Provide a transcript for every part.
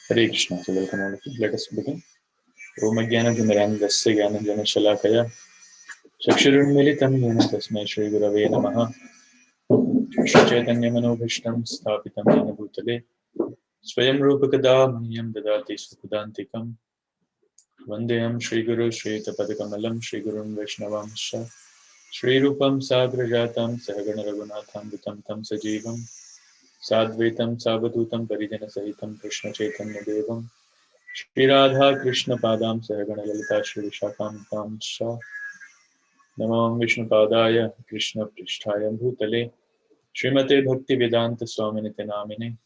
Hare Krishna. So welcome all of you. Let us begin. Om Jnana-Timirandasya Jnana-Shalakaya Chakshurunmilitam Yena Tasmai Shri Gurave Namaha Shri Chaitanya Manobhishtam Sthapitam Yena Bhutale Swayam Rupakada Mahyam Dadati Sukudantikam Vandeham Shri Guru Shri Tapadakamalam Shri Gurun Vaishnavamsha Shri Rupam Sagrajatam Sahagana Raghunatham Vitam Tam Sajivam Sadvaitam Savadutam Parijana Sahitam Krishna Chaitanya Devam Shri Radha Krishna Padam Sahagana Lalita Shri Vishakam Tamsha Namam Vishnu Padaya Krishna Pristhaya Bhutale Srimate Bhakti Vedanta Swaminite Namine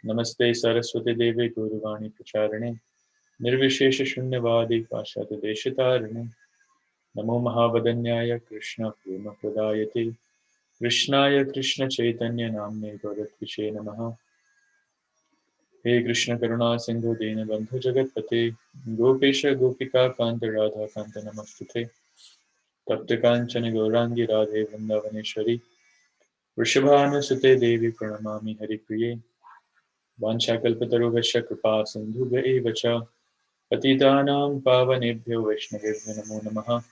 Namaste Saraswati Devi Guruvani Pracharane Nirvishesha Shunyavadi Pashata Deshitarane Namo Mahavadanyaya Krishna Prema Pradayate Krishnaya Krishna Chaitanya Namne Gauratvise Namaha He Krishna Karuna Sindhu Dina Bandhu Jagatpate Gopesha Gopika Kanta Radha Kanta Namastute Tapta Kanchana Gaurangi Radhe Vrindavaneshwari Vrishabhanusute Devi Pranamami Hari Priye Vanchakalpatarubhasya Kripa Sindhubhya eva cha Patitanam Pavanebhyo Vaishnavebhyo Namo Namaha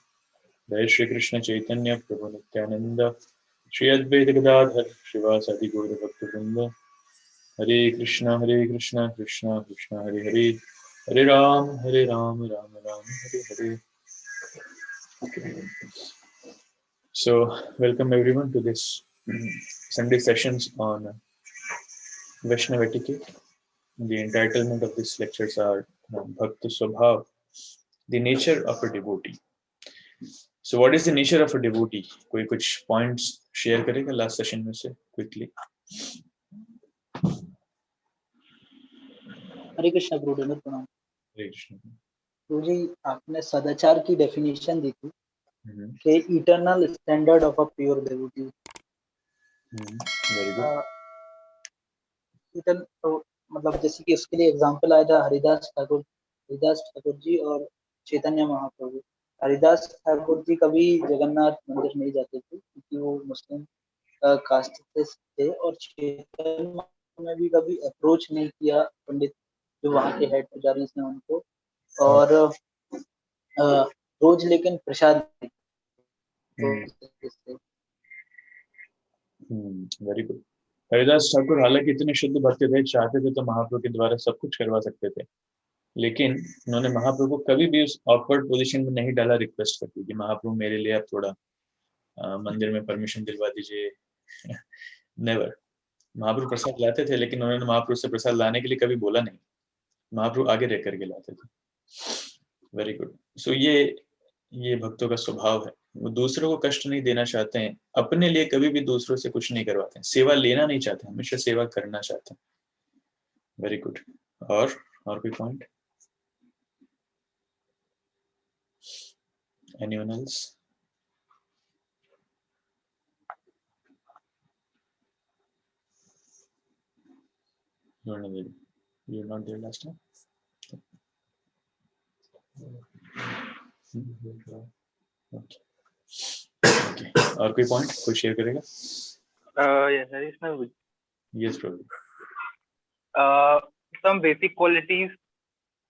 Jai Shri Krishna Chaitanya Prabhu Nityananda Shri Advaita Gadadhar Srivasadi Gaura Bhaktivinoda Hare Krishna Krishna Krishna Hare Hare Hare Ram Ram Ram Hare Hare. So welcome everyone to this Sunday sessions on Vaishnava etiquette. The entitlement of these lectures are Bhakti Swabhav, the nature of a devotee. So what is the nature of a devotee? कोई कुछ points share करेगा last session में से quickly? हरे कृष्ण गुरुदेव प्रणाम। हरे कृष्ण। गुरु जी आपने सदाचार की definition दी थी कि eternal standard of a pure devotee. Very good. तो मतलब जैसे कि उसके लिए एग्जांपल आया था हरिदास ठाकुर जी और चैतन्य महाप्रभु। हरिदास ठाकुर जी कभी जगन्नाथ मंदिर नहीं जाते थे क्योंकि वो मुस्लिम कास्ट थे और चैतन्य में भी कभी अप्रोच नहीं किया पंडित जो वहाँ के हेड पुजारी हैं उनको, और रोज लेकिन प्रसाद वेरी गुड। हरिदास ठाकुर हालांकि इतने शुद्ध भक्त थे, चाहते थे तो महाप्रभु के द्वारा सब कुछ करवा सकते थे, लेकिन उन्होंने महाप्रभु को कभी भी उस ऑकवर्ड पोजीशन में नहीं डाला रिक्वेस्ट करके कि महाप्रभु मेरे लिए आप थोड़ा मंदिर में परमिशन दिलवा दीजिए। नेवर। महाप्रभु प्रसाद लाते थे, लेकिन उन्होंने महाप्रभु से प्रसाद लाने के लिए कभी बोला नहीं, महाप्रभु आगे रह करके लाते थे। Very good. सो ये भक्तों का स्वभाव है, वो दूसरों को कष्ट नहीं देना चाहते हैं, अपने लिए कभी भी दूसरों से कुछ नहीं करवाते हैं, सेवा लेना नहीं चाहते, हमेशा सेवा करना चाहते हैं। Very good. और कोई point? Anyone else? You're not there last time? Okay. और कोई पॉइंट कोई शेयर करेगा? Yes, probably. Some basic qualities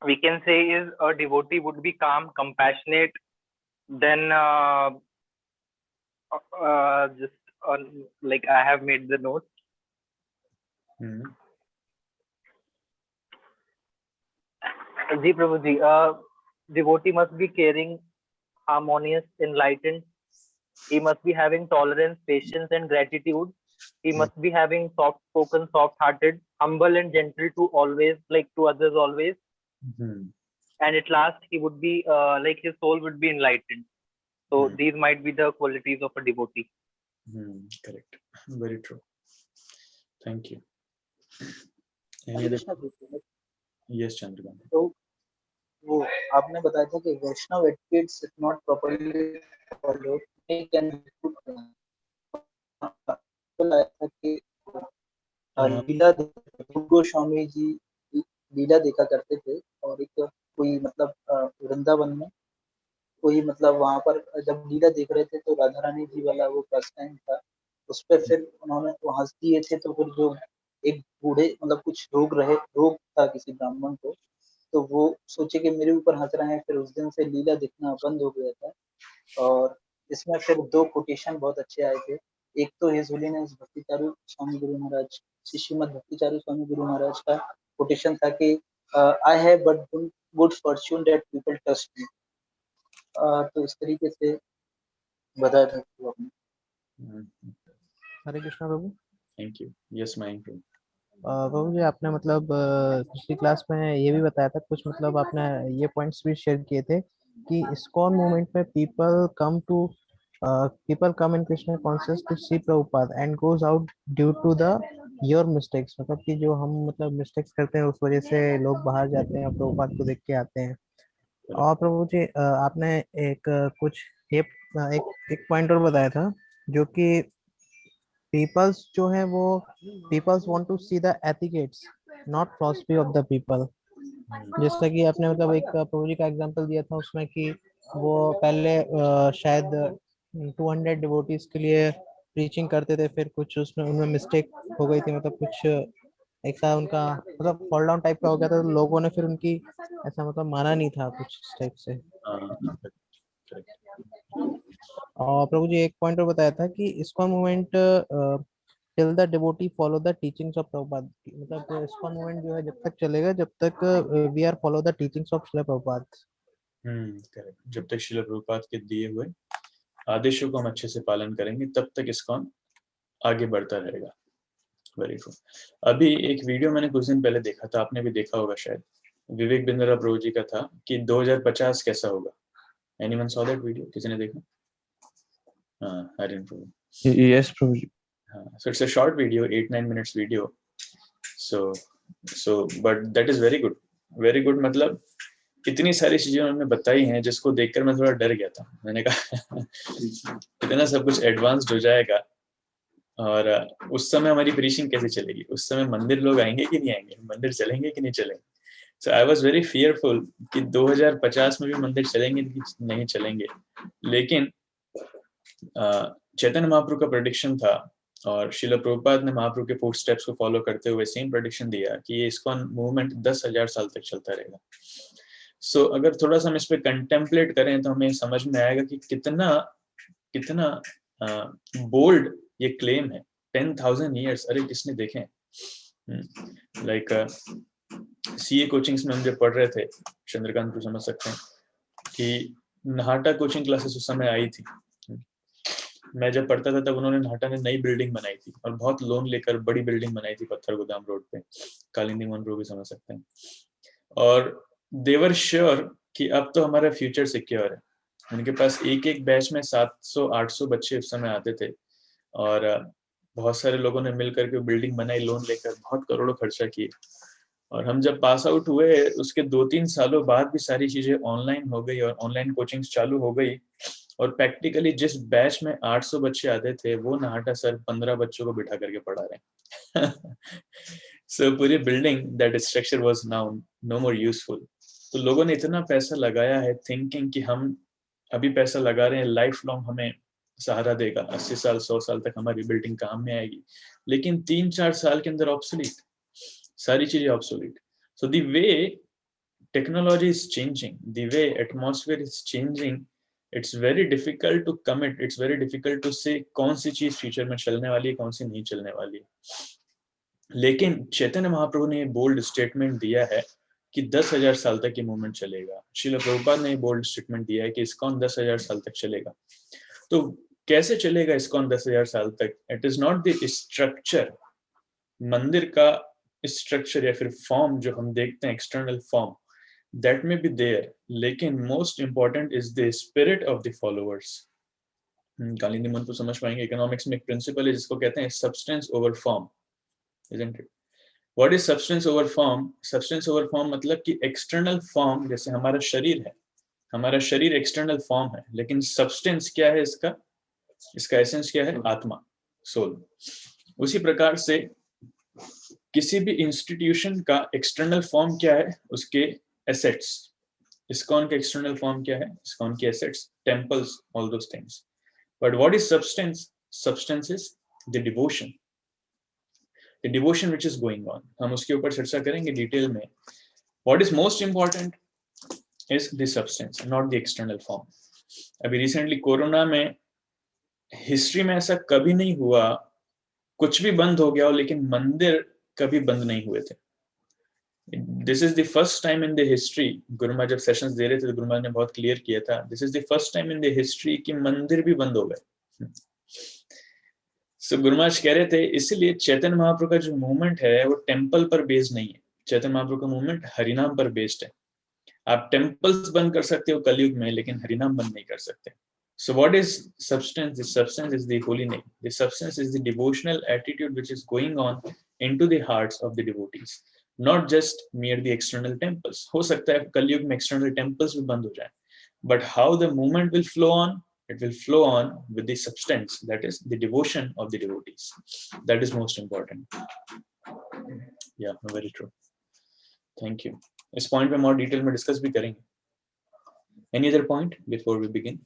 we can say is a devotee would be calm, compassionate, then just like I have made the notes. Ji Prabhu ji, devotee must be caring, harmonious, enlightened. He must be having tolerance, patience, and gratitude. He must be having soft-spoken, soft-hearted, humble and gentle to always, like to others always. And at last, he would be like his soul would be enlightened. So these might be the qualities of a devotee. Correct. Very true. Thank you. Yes, Chandrakant. तो वो आपने बताया था कि Vaishnava etiquettes if not properly followed can था कि लीला गोस्वामी जी लीला देखा करते थे, और एक कोई मतलब वृंदावन में कोई मतलब वहां पर जब लीला देख रहे थे तो राधा रानी जी वाला वो फर्स्ट टाइम था, उस पर फिर उन्होंने वो हंस दिए थे, तो फिर जो एक बूढ़े मतलब कुछ रोग था किसी ब्राह्मण को, तो वो सोचे कि मेरे ऊपर हंस रहे हैं, फिर उस दिन से लीला दिखना बंद हो गया था। और इसमें फिर 2 कोटेशन बहुत अच्छे आए थे। एक तो हिज होलीनेस भक्तिचारू स्वामी गुरु महाराज, श्री श्रीमद भक्तिचारू स्वामी गुरु महाराज का कोटेशन था कि I have but good fortune that people trust me. तो इस तरीके से बताया था वो आपने। हरे कृष्णा प्रभु। Thank you. यस मयंक। प्रभु जी आपने मतलब पिछली क्लास में ये भी बताया था कुछ, मतलब आपने ये पॉइंट्स भी शेयर किए थे कि इस्कॉन मूवमेंट में people come in Krishna conscious to see Prabhupada and goes out due to the your mistakes, मतलब कि जो हम मतलब मिस्टेक्स करते हैं उस वजह से लोग बाहर जाते हैं और प्रभुपाद को देख के आते हैं। और प्रभु जी आपने कुछ एक पॉइंट और बताया था जो कि पीपल्स जो है वो peoples want to see the etiquettes not philosophy of the people. जैसा कि आपने मतलब एक प्रभु जी का एग्जांपल दिया था उसमें कि वो पहले शायद 200 डिवोटीज के लिए प्रीचिंग करते थे, फिर कुछ उसमें उनमें मिस्टेक हो गई थी, मतलब कुछ एक सा उनका मतलब फॉल डाउन टाइप का हो गया था, तो लोगों ने फिर उनकी ऐसा मतलब माना नहीं था कुछ इस टाइप से। और प्रभु जी एक पॉइंट और बताया था कि ISKCON movement till the devotee follow the teachings of Prabhupada, मतलब इस्कॉन मूवमेंट जो है जब तक चलेगा जब तक we are follow the teachings of Srila Prabhupada. Correct. जब तक श्रील प्रभुपाद के दिए हुए आदेशों को हम अच्छे से पालन करेंगे तब तक इस्कॉन आगे बढ़ता रहेगा। Very good. अभी एक वीडियो मैंने कुछ दिन पहले देखा था, आपने भी देखा होगा शायद, विवेक बिंद्रा प्रभु जी का था कि 2050 कैसा होगा। Anyone saw that video? किसी ने देखा? हाँ, हरिन प्रभु। Yes, Prabhuji. So it's a short video, 8-9 minutes video. So but that is very good. Very good मतलब इतनी सारी चीजें उन्होंने बताई हैं जिसको देखकर मैं थोड़ा डर गया था। मैंने कहा इतना सब कुछ एडवांस्ड हो जाएगा और उस समय हमारी प्रीचिंग कैसे चलेगी? उस समय मंदिर लोग आएंगे कि नहीं आएंगे? मंदिर चलेंगे कि नहीं चलेंगे? So I was very fearful कि 2050 में भी मंदिर चलेंगे कि नहीं चलेंगे। लेकिन चैतन्य महाप्रभु का प्रेडिक्शन था और श्रील प्रभुपाद ने महाप्रभु के फुटस्टेप्स को फॉलो करते हुए सेम प्रेडिक्शन दिया कि ये इस्कॉन मूवमेंट 10,000 साल तक चलता रहेगा। सो अगर थोड़ा सा हम इस पे कंटेम्पलेट करें तो हमें समझ में आएगा कि कितना बोल्ड ये क्लेम है। 10,000 years, अरे किसने देखे? लाइक सीए कोचिंग्स में हम जब पढ़ रहे थे, चंद्रकांत को समझ सकते हैं कि नाहटा कोचिंग क्लासेस उस समय आई थी। मैं जब पढ़ता था तब उन्होंने नाहटा में नई बिल्डिंग बनाई थी और बहुत लोन लेकर बड़ी बिल्डिंग बनाई थी पत्थर गोदाम रोड पे। कालिंदी मोहन भी समझ सकते हैं। और देवर श्योर कि अब तो हमारा फ्यूचर सिक्योर है। उनके पास एक एक बैच में 700-800 बच्चे उस समय आते थे और बहुत सारे लोगों ने मिलकर के बिल्डिंग बनाई लोन लेकर, बहुत करोड़ों खर्चा किए। और हम जब पास आउट हुए उसके 2-3 सालों बाद भी सारी चीजें ऑनलाइन हो गई और ऑनलाइन कोचिंग्स चालू हो गई और प्रैक्टिकली जिस बैच में 800 बच्चे आते थे वो नाहटा सर 15 बच्चों को बिठा करके पढ़ा रहे हैं। सो पूरी building that structure was now no more useful. तो लोगों ने इतना पैसा लगाया है थिंकिंग कि हम अभी पैसा लगा रहे हैं लाइफ लॉन्ग हमें सहारा देगा, 80 साल 100 साल तक हमारी बिल्डिंग काम में आएगी। लेकिन 3-4 साल के अंदर ऑब्सोलीट, सारी चीजें obsolete. So the way technology is changing, the way atmosphere is changing, it's very difficult to commit, it's very difficult to say कौन सी चीज फ्यूचर में चलने वाली है कौन सी नहीं चलने वाली है। लेकिन चैतन्य महाप्रभु ने बोल्ड स्टेटमेंट दिया है कि 10,000 साल तक ये मूवमेंट चलेगा। श्रील प्रभुपाद ने बोल्ड स्टेटमेंट दिया है कि इस्कॉन 10,000 साल तक चलेगा। तो कैसे चलेगा इस्कॉन 10,000 साल तक? It is not the structure, मंदिर का स्ट्रक्चर या फिर फॉर्म जो हम देखते हैं external form, that may be there, लेकिन most important is the spirit of the followers। Kalindi मन को समझ पाएंगे, इकोनॉमिक्स में एक प्रिंसिपल है जिसको कहते हैं substance over form, isn't it? What is substance over form? Substance over form मतलब कि external form, जैसे हमारा शरीर है, हमारा शरीर external form है, लेकिन substance क्या है इसका essence क्या है? आत्मा, soul। उसी प्रकार से किसी भी इंस्टीट्यूशन का एक्सटर्नल फॉर्म क्या है? उसके एसेट्स। इस्कॉन का एक्सटर्नल फॉर्म क्या है? इस्कॉन के assets, temples, all those things. But what is substance? Substance is the devotion. the devotion which is going on, हम उसके ऊपर चर्चा करेंगे डिटेल में. What is most important is the substance, not the external form. अभी recently corona में history में ऐसा कभी नहीं हुआ, कुछ भी बंद हो गया हो लेकिन मंदिर कभी बंद नहीं हुए थे. This is the first time in the history, गुरुमा जब सेशंस दे रहे थे तो गुरुमा ने बहुत क्लियर किया था, this is the first time in the history कि मंदिर भी बंद हो गए. So गुरुमाज कह रहे थे इसीलिए चैतन्य महाप्रभु का जो मूवमेंट है वो टेम्पल पर बेस्ड नहीं है. चैतन्य महाप्रभु का मूवमेंट हरिनाम पर बेस्ड है. आप टेम्पल्स बंद कर सकते हो कलयुग में, लेकिन हरिनाम बंद नहीं कर सकते. So what is substance? The substance is the holy name. The substance is the devotional attitude which is going on into the hearts of the devotees, not just mere the external temples. हो सकता है कलयुग में external temples भी बंद हो जाए, but how the movement will flow on? It will flow on with the substance, that is the devotion of the devotees. That is most important. Yeah, very true. Thank you. इस point पे more detail में discuss भी करेंगे. Any other point before we begin?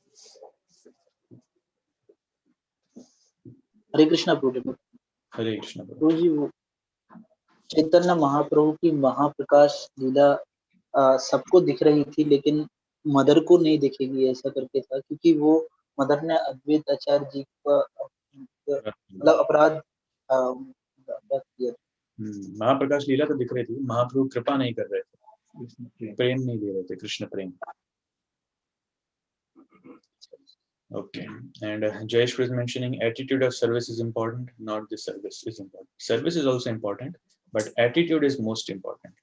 हरे कृष्णा प्रभु. हरे कृष्ण. प्रभु जी, वो चैतन्य महाप्रभु की महाप्रकाश लीला सबको दिख रही थी, लेकिन मदर को नहीं दिखेगी, ऐसा करके था, क्योंकि वो मदर ने अद्वैत आचार्य जी का मतलब अपराध किया. महाप्रकाश लीला तो दिख रही थी, महाप्रभु कृपा नहीं कर रहे थे, प्रेम नहीं दे रहे थे, कृष्ण प्रेम. Okay, and Jayesh was mentioning attitude of service is important, not the service is important. Service is also important, but attitude is most important.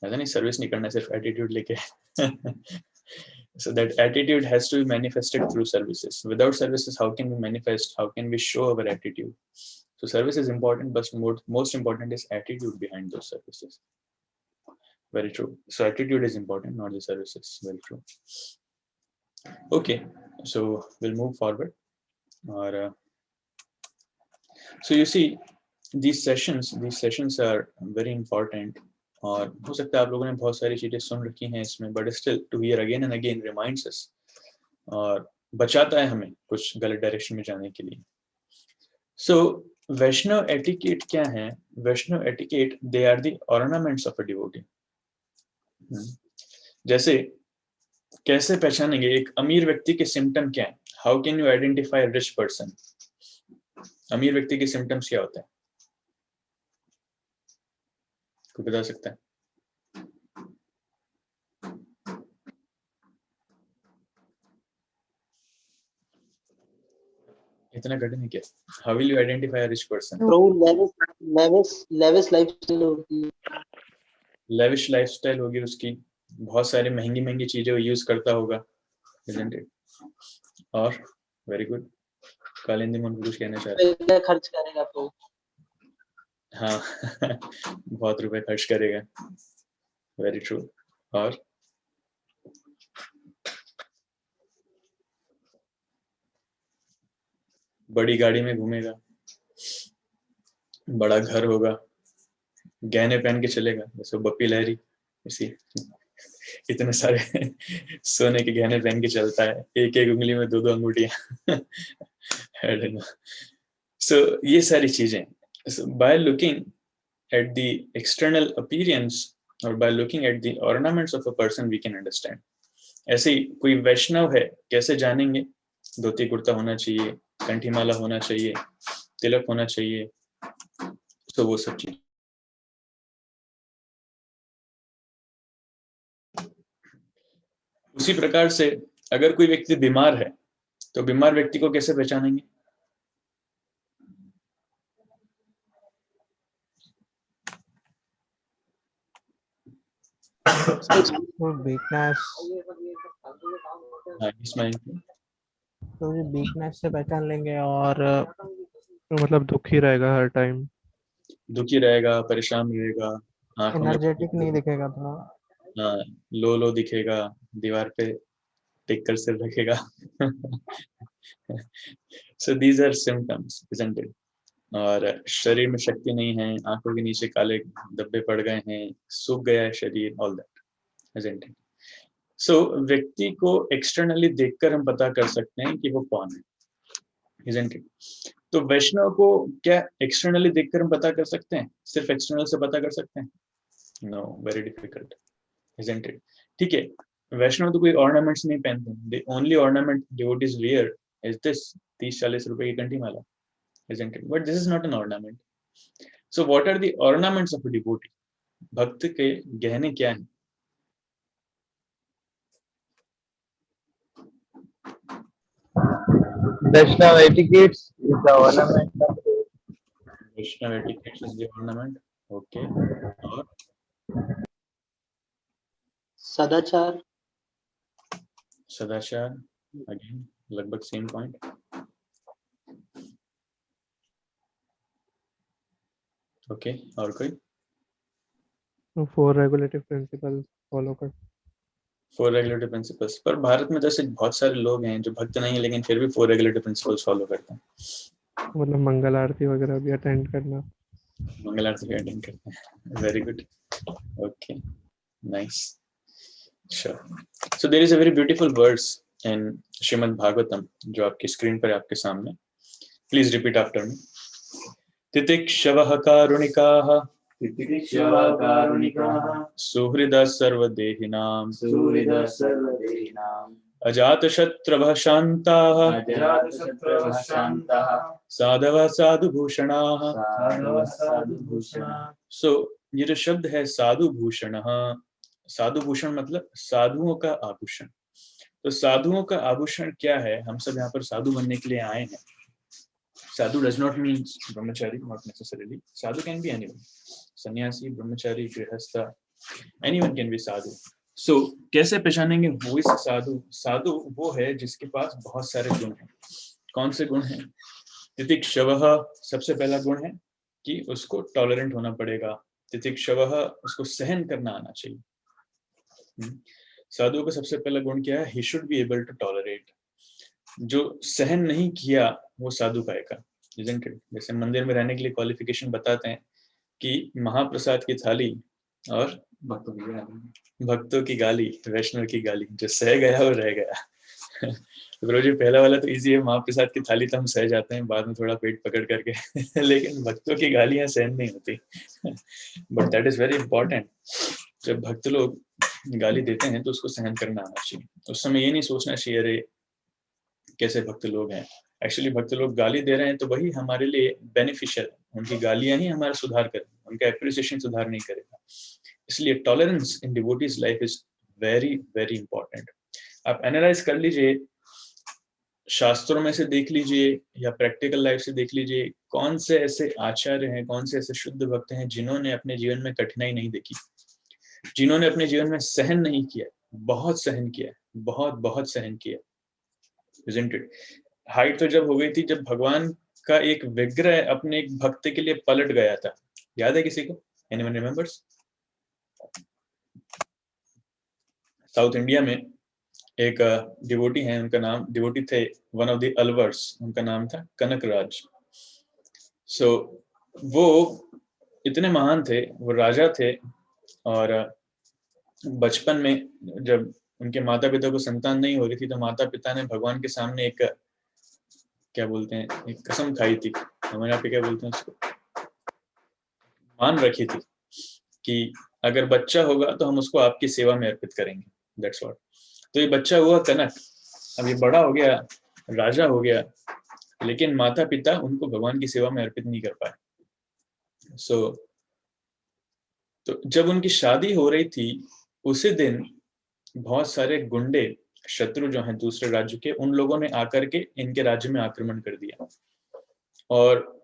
ऐसा नहीं service नहीं करना, सिर्फ attitude लेके. So that attitude has to be manifested through services. Without services, how can we manifest? How can we show our attitude? So service is important, but most important is attitude behind those services. Very true. So attitude is important, not the services. Very true. Okay, so we'll move forward. So you see, these sessions are very important. और हो सकता है आप लोगों ने बहुत सारी चीजें सुन रखी हैं इसमें, but still to hear again and again reminds us और बचाता है हमें कुछ गलत डायरेक्शन में जाने के लिए. So वैष्णव एटिकेट क्या है? वैष्णव etiquette, they are the ornaments of a devotee. जैसे कैसे पहचानेंगे एक अमीर व्यक्ति के सिम्टम क्या है? How can you identify rich person? अमीर व्यक्ति के सिम्टम्स क्या होते हैं? कोई बता सकता है? इतना कठिन है क्या? How will you identify a rich person? Lavish lifestyle होती है. लेविश लाइफस्टाइल होगी उसकी, बहुत सारी महंगी महंगी चीजें वो यूज करता होगा, isn't it? और वेरी गुड. कालिंदी मन कुछ कहना चाह रहे हैं? खर्च करेगा तो हाँ बहुत रुपए खर्च करेगा. Very true. और बड़ी गाड़ी में घूमेगा, बड़ा घर होगा, गहने पहन के चलेगा, जैसे बप्पी लहरी इसी इतने सारे सोने के गहने पहन के चलता है, एक एक उंगली में दो दो अंगूठियां. So ये सारी चीजें, by looking at the external appearance or by looking at the ornaments of a person we can understand. ऐसे ही कोई वैष्णव है, कैसे जानेंगे? धोती कुर्ता होना चाहिए, कंठी माला होना चाहिए, तिलक होना चाहिए, तो वो सब चीज. उसी प्रकार से अगर कोई व्यक्ति बीमार है तो बीमार व्यक्ति को कैसे पहचानेंगे? तो वीकनेस से पहचान लेंगे. और मतलब दुखी रहेगा, हर टाइम दुखी रहेगा, परेशान रहेगा, एनर्जेटिक नहीं दिखेगा, थोड़ा लो दिखेगा, दीवार पे टिक कर सिर रखेगा. So these are symptoms, isn't it? और शरीर में शक्ति नहीं है, आंखों के नीचे काले धब्बे पड़ गए हैं, सूख गया है शरीर, all that, isn't it? So व्यक्ति को एक्सटर्नली देखकर हम पता कर सकते हैं कि वो कौन है, isn't it? तो वैष्णव को क्या एक्सटर्नली देखकर हम पता कर सकते हैं? सिर्फ एक्सटर्नल से पता कर सकते हैं? No, very difficult, isn't it? ठीक है, वैष्णव तो कोई ऑर्नामेंट्स नहीं पहनते, the only ornament devotees wear is this 30-40 रुपए की कंठी माला, isn't it? But this is not an ornament. So what are the ornaments of a devotee? भक्त के गहने क्या हैं? Vaishnav etiquettes is the ornament of Vaishnava etiquettes is the ornament. Okay, और सदाचार, सदाचार, अगेन लगभग सेम पॉइंट. ओके, और कोई? 4 रेगुलेटिव प्रिंसिपल्स फॉलो कर. 4 रेगुलेटिव प्रिंसिपल्स. पर भारत में जैसे बहुत सारे लोग हैं जो भक्त नहीं है लेकिन फिर भी 4 रेगुलेटिव प्रिंसिपल्स फॉलो करते हैं. मतलब मंगल आरती वगैरह भी अटेंड करना. मंगल आरती भी अटेंड करते हैं. Very good. Okay, nice. Sure. So there is a very beautiful verse in Shrimad Bhagavatam जो आपकी स्क्रीन पर है आपके सामने. Please repeat after me. तितिक्षवः कारुणिकाः सुहृदः सर्वदेहिनां अजातशत्रवः शान्ताः साधवः साधुभूषणाः. सो ये जो शब्द है साधु भूषण, साधु भूषण मतलब साधुओं का आभूषण. तो साधुओं का आभूषण क्या है? हम सब यहाँ पर साधु बनने के लिए आए हैं. साधु does not mean brahmachari, not necessarily. Sadhu can be anyone. Sannyasi, brahmachari, grihastha, anyone can be sadhu. So कैसे पहचानेंगे who is साधु? साधु वो है जिसके पास बहुत सारे गुण हैं. कौन से गुण हैं? तितिक्षवः सबसे पहला गुण है कि उसको टॉलरेंट होना पड़ेगा. तितिक्षवः उसको सहन करना आना चाहिए. साधु का सबसे पहला गुण क्या है? He should be able to tolerate. जो सहन नहीं किया वो साधु पाएगा, isn't it? जैसे मंदिर में रहने के लिए क्वालिफिकेशन बताते हैं कि महाप्रसाद की थाली और भक्तों की गाली, वैष्णव की गाली. जो सह गया वो रह गया. तो गुरु जी पहला वाला तो इजी है, महाप्रसाद की थाली तो हम सह जाते हैं बाद में थोड़ा पेट पकड़ करके लेकिन भक्तों की गालियां सहन नहीं होती. But that is very important. जब भक्त लोग गाली देते हैं तो उसको सहन करना आना चाहिए. उस समय ये नहीं सोचना चाहिए अरे कैसे भक्त लोग हैं. एक्चुअली भक्त लोग गाली दे रहे हैं तो वही हमारे लिए बेनिफिशियल है. उनकी गालियां ही हमारा सुधार करेंगे, उनका एप्रिसिएशन सुधार नहीं करेगा. इसलिए tolerance in devotees life is very very important. आप एनालाइज कर लीजिए, शास्त्रों में से देख लीजिए या प्रैक्टिकल लाइफ से देख लीजिए, कौन से ऐसे आचार्य हैं, कौन से ऐसे शुद्ध भक्त हैं जिन्होंने अपने जीवन में कठिनाई नहीं देखी, जिन्होंने अपने जीवन में सहन नहीं किया. बहुत सहन किया, बहुत बहुत सहन किया. Isn't it? हाइट तो जब हो गई थी जब भगवान का एक विग्रह अपने एक भक्त के लिए पलट गया था. याद है किसी को? Anyone remembers? साउथ इंडिया में एक डिवोटी हैं, उनका नाम, डिवोटी थे वन ऑफ द अलवर्स, उनका नाम था कनकराज. सो वो इतने महान थे, वो राजा थे. और बचपन में जब उनके माता पिता को संतान नहीं हो रही थी तो माता पिता ने भगवान के सामने एक क्या बोलते हैं, एक कसम खाई थी. हमारे यहाँ पे क्या बोलते हैं उसको, मान रखी थी कि अगर बच्चा होगा तो हम उसको आपकी सेवा में अर्पित करेंगे. That's what. तो ये बच्चा हुआ कनक. अब ये बड़ा हो गया, राजा हो गया, लेकिन माता पिता उनको भगवान की सेवा में अर्पित नहीं कर पाए. तो जब उनकी शादी हो रही थी उसी दिन बहुत सारे गुंडे, शत्रु जो हैं दूसरे राज्य के, उन लोगों ने आकर के इनके राज्य में आक्रमण कर दिया और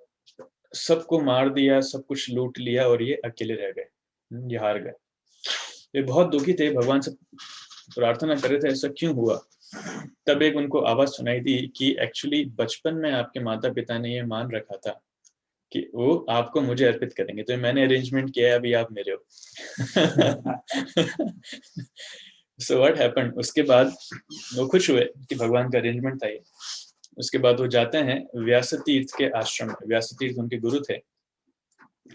सबको मार दिया, सब कुछ लूट लिया और ये अकेले रह गए, ये हार गए. ये बहुत दुखी थे, भगवान से प्रार्थना कर रहे थे ऐसा क्यों हुआ. तब एक उनको आवाज सुनाई दी कि एक्चुअली बचपन में आपके माता पिता ने ये मान रखा था कि वो आपको मुझे अर्पित करेंगे, तो मैंने अरेंजमेंट किया है, अभी आप मेरे हो. So what happened? उसके बाद वो खुश हुए कि भगवान का अरेंजमेंट था ये. उसके बाद वो जाते हैं व्यास तीर्थ के आश्रम में. व्यास तीर्थ उनके गुरु थे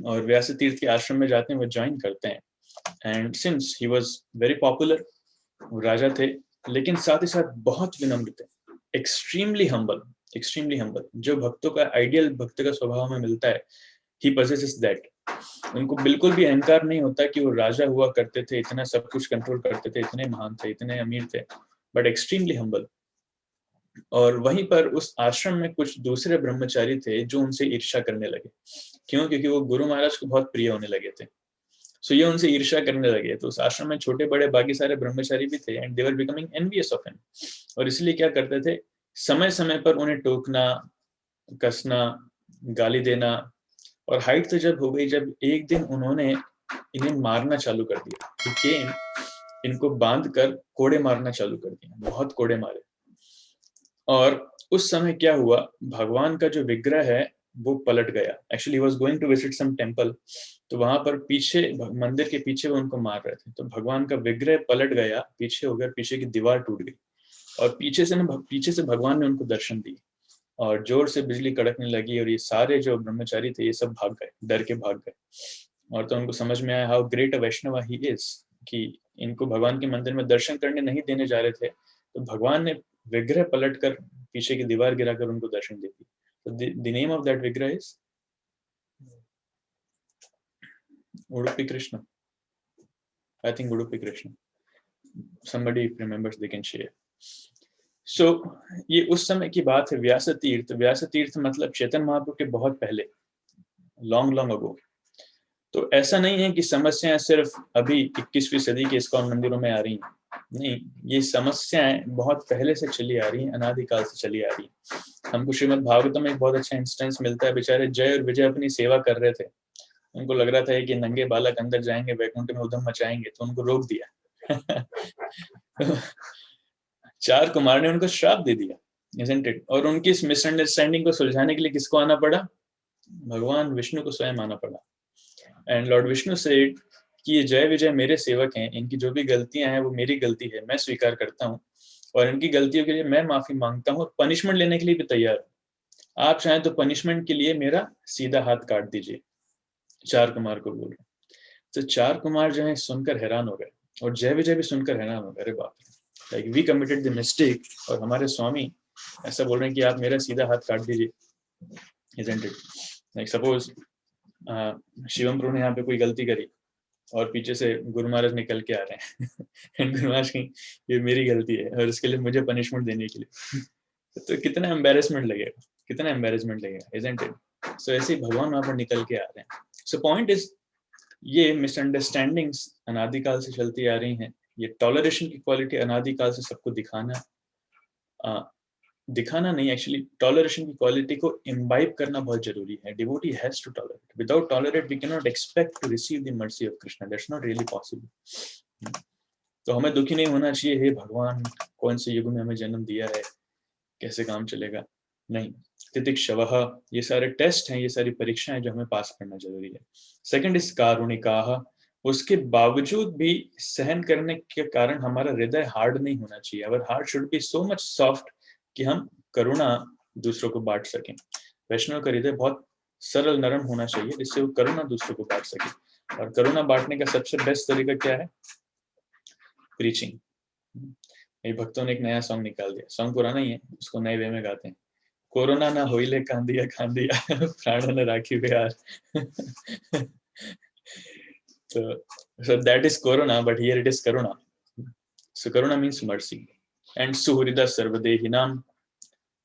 और व्यास तीर्थ के आश्रम में जाते हैं, वो ज्वाइन करते हैं. And since he was very popular, वो राजा थे लेकिन साथ ही साथ बहुत विनम्र थे, एक्सट्रीमली हम्बल, एक्सट्रीमली हम्बल, जो भक्तों का आइडियल भक्त का स्वभाव में मिलता है, ही possesses दैट। उनको बिल्कुल भी अहंकार नहीं होता कि वो राजा हुआ करते थे, इतना सब कुछ कंट्रोल करते थे, इतने महान थे, इतने अमीर थे, बट एक्सट्रीमली हम्बल। और वहीं पर उस आश्रम में कुछ दूसरे ब्रह्मचारी थे जो उनसे ईर्ष्या करने लगे। क्यों? क्योंकि वो गुरु महाराज को बहुत प्रिय होने लगे थे, सो ये उनसे ईर्ष्या करने लगे। तो उस आश्रम में छोटे बड़े बाकी सारे ब्रह्मचारी भी थे, and they were becoming envious of him. और इसलिए क्या करते थे, समय समय पर उन्हें टोकना, कसना, गाली देना। और हाइट तो जब हो गई, जब एक दिन उन्होंने इन्हें मारना चालू कर दिया, केम इनको बांध कर कोड़े मारना चालू कर दिया, बहुत कोड़े मारे। और उस समय क्या हुआ, भगवान का जो विग्रह है वो पलट गया। Actually was going to visit some temple, तो वहां पर पीछे मंदिर के पीछे वो उनको मार रहे थे, तो भगवान का विग्रह पलट गया, पीछे हो गया, पीछे की दीवार टूट गई, और पीछे से भगवान ने उनको दर्शन दिए, और जोर से बिजली कड़कने लगी, और ये सारे जो ब्रह्मचारी थे ये सब भाग गए, डर के भाग गए। और तो उनको समझ में आया how great a Vaishnava he is, कि इनको भगवान के मंदिर में दर्शन करने नहीं देने जा रहे थे, तो भगवान ने विग्रह पलट कर पीछे की दीवार गिराकर उनको दर्शन दे दी। So the name of that vigraha is Udupi Krishna. I think Udupi Krishna. Somebody remembers, they can share. So ये उस समय की बात है, व्यास तीर्थ। व्यास तीर्थ मतलब चैतन्य महाप्रभु के बहुत पहले, लॉन्ग अगो। तो ऐसा नहीं है कि समस्याएं सिर्फ अभी 21वीं सदी के इस्कॉन मंदिरों में आ रही हैं, नहीं, ये समस्याएं बहुत पहले से चली आ रही हैं, अनादिकाल से चली आ रही हैं। हमको श्रीमद् भागवतम में एक बहुत अच्छा इंस्टेंस मिलता है। बेचारे जय और विजय अपनी सेवा कर रहे थे, उनको लग रहा था कि नंगे बालक अंदर जाएंगे, वैकुंठ में उधम मचाएंगे, तो उनको रोक दिया। चार कुमार ने उनको श्राप दे दिया, isn't it? और उनकी इस मिसअंडरस्टैंडिंग को सुलझाने के लिए किसको आना पड़ा? भगवान विष्णु को स्वयं आना पड़ा। एंड लॉर्ड विष्णु सेड कि ये जय विजय मेरे सेवक हैं, इनकी जो भी गलतियां हैं वो मेरी गलती है, मैं स्वीकार करता हूँ, और इनकी गलतियों के लिए मैं माफी मांगता हूँ, और पनिशमेंट लेने के लिए भी तैयार हूँ। आप चाहें तो पनिशमेंट के लिए मेरा सीधा हाथ काट दीजिए, चार कुमार को बोल रहे। तो चार कुमार जो है सुनकर हैरान हो गए, और जय विजय भी सुनकर हैरान हो गए, अरे बाप रे, like we committed the mistake, और हमारे स्वामी ऐसा बोल रहे हैं कि आप मेरा सीधा हाथ काट दीजिए, isn't it? Like suppose Shivam प्रभु ने यहाँ पे कोई गलती करी, और पीछे से गुरु महाराज निकल के आ रहे हैं, एंड गुरु महाराज कहीं ये मेरी गलती है और इसके लिए मुझे पनिशमेंट देने के लिए, तो कितना एम्बैरेसमेंट लगेगा, कितना एम्बैरेसमेंट लगेगा, isn't it? So ऐसे ही भगवान वहां पर निकल के आ रहे हैं। So point is, ये मिसअंडरस्टैंडिंग्स अनादिकाल से चलती आ रही हैं। ये टॉलरेशन की क्वालिटी अनादिकाल से सबको दिखाना नहीं, एक्चुअली टॉलरेशन की क्वालिटी को इम्बाइब करना बहुत जरूरी है। Devotee has to tolerate, without tolerate we can not expect to receive the mercy of Krishna, that's not really possible. तो हमें दुखी नहीं होना चाहिए, हे भगवान कौन से युग में हमें जन्म दिया है, कैसे काम चलेगा, नहीं। तितिक्षवः, ये सारे टेस्ट हैं, ये सारी परीक्षाएं जो हमें पास करना जरूरी है। सेकंड इज कारुणिकाः, उसके बावजूद भी सहन करने के कारण हमारा हृदय हार्ड नहीं होना चाहिए। Our heart should be so much soft कि हम करुणा दूसरों को बांट सकें। वैष्णव का हृदय बहुत सरल नरम होना चाहिए, जिससे वो करुणा दूसरों को बांट सके। और करुणा बांटने का सबसे बेस्ट तरीका क्या है? प्रीचिंग। मेरे भक्तों ने एक नया सॉन्ग निकाल दिया, सॉन्ग पुराना ही है, उसको नए वे में गाते हैं। कोरोना ना होइले कांदिया कांदिया प्राण न राखी Bihar. So that is corona, but here it is karuna. So karuna means mercy and suhrida सर्वदेहिनाम।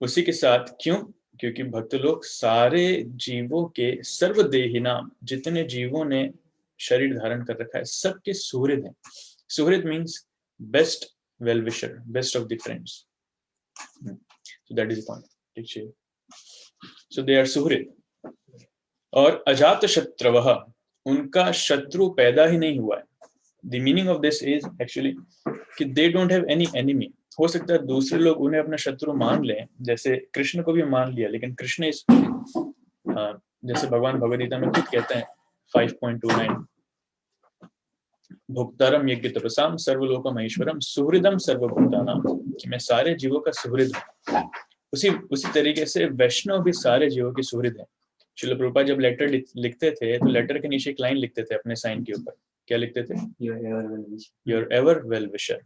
उसी के साथ, क्यों? क्योंकि भक्त लोग सारे जीवों के, सर्वदेहिनाम, जितने जीवों ने शरीर धारण कर रखा है, सबके सुहृद हैं। सुहृद means best well wisher, best of the friends. So that is the point. So they are सुहृद। और अजात शत्रवः, उनका शत्रु पैदा ही नहीं हुआ है। The meaning of this is actually कि they don't have any enemy। हो सकता है दूसरे लोग उन्हें अपना शत्रु मान लें, जैसे कृष्ण को भी मान लिया, लेकिन कृष्ण इस जैसे भगवान भगवद गीता में खुद कहते हैं 5.29, भुक्तारम यज्ञ तपसाम सर्वलोकम महेश्वरम सुहृदम सर्वभूतानाम, कि मैं सारे जीवों का सुहृद हूँ। उसी तरीके से वैष्णव भी सारे जीवों की सुहृद है। श्रील प्रभुपाद जब लेटर लिखते थे तो लेटर के नीचे एक लाइन लिखते थे अपने साइन के ऊपर, क्या लिखते थे? योर एवर वेल विशर,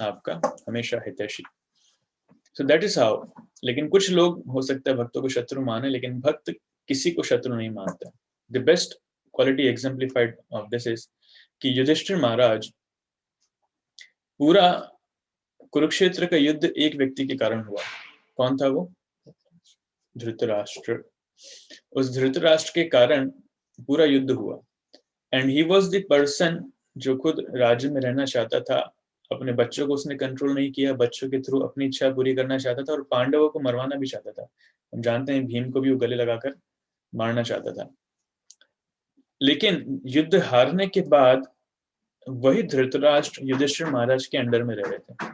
आपका हमेशा हितैषी। So that is how. लेकिन कुछ लोग हो सकता है भक्तों को शत्रु माने, लेकिन भक्त किसी को शत्रु नहीं मानता। The best quality exemplified of this is कि युधिष्ठिर महाराज, पूरा कुरुक्षेत्र का युद्ध एक व्यक्ति के कारण हुआ। कौन था वो? धृतराष्ट्र। उस धृतराष्ट्र के कारण पूरा युद्ध हुआ। And he was the person जो खुद राज्य में रहना चाहता था। अपने बच्चों को उसने कंट्रोल नहीं किया, बच्चों के थ्रू अपनी इच्छा पूरी करना चाहता था, और पांडवों को मरवाना भी चाहता था। हम जानते हैं भीम को भी वो गले लगाकर मारना चाहता था। लेकिन युद्ध हारने के बाद वही धृतराष्ट्र युधिष्ठिर महाराज के अंडर में रह रहे थे।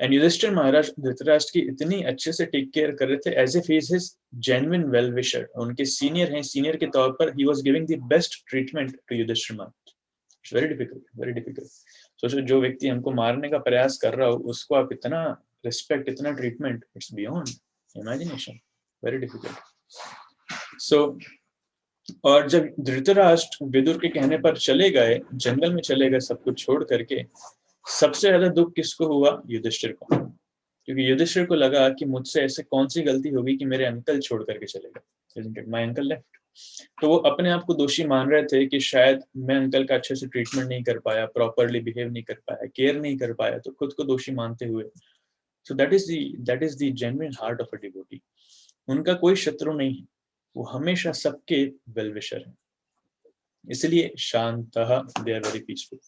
एंड युधिष्ठिर महाराज धृतराष्ट्र की इतनी अच्छे से टेक केयर कर रहे थे, as if he is his genuine well wisher. उनके सीनियर हैं, सीनियर के तौर पर he was giving the best treatment to Yudhishthira Maharaj. It's very difficult, very difficult. सोचो, जो व्यक्ति हमको मारने का प्रयास कर रहा हो उसको आप इतना रिस्पेक्ट, इतना treatment, it's beyond imagination, very difficult. So और जब धृतराष्ट्र विदुर के कहने पर चले गए, जंगल में चले गए सब कुछ छोड़ करके, सबसे ज्यादा दुख किसको हुआ? युधिष्ठिर को। क्योंकि युधिष्ठिर को लगा कि मुझसे ऐसे कौन सी गलती होगी कि मेरे अंकल छोड़ करके चले गए, माय अंकल लेफ्ट। तो वो अपने आप को दोषी मान रहे थे कि शायद मैं अंकल का अच्छे से ट्रीटमेंट नहीं कर पाया, प्रॉपरली बिहेव नहीं कर पाया, केयर नहीं कर पाया, तो खुद को दोषी मानते हुए। So that is the genuine heart of a devotee. उनका कोई शत्रु नहीं है, वो हमेशा सबके वेल विशर है। इसलिए शांतः, they are very peaceful.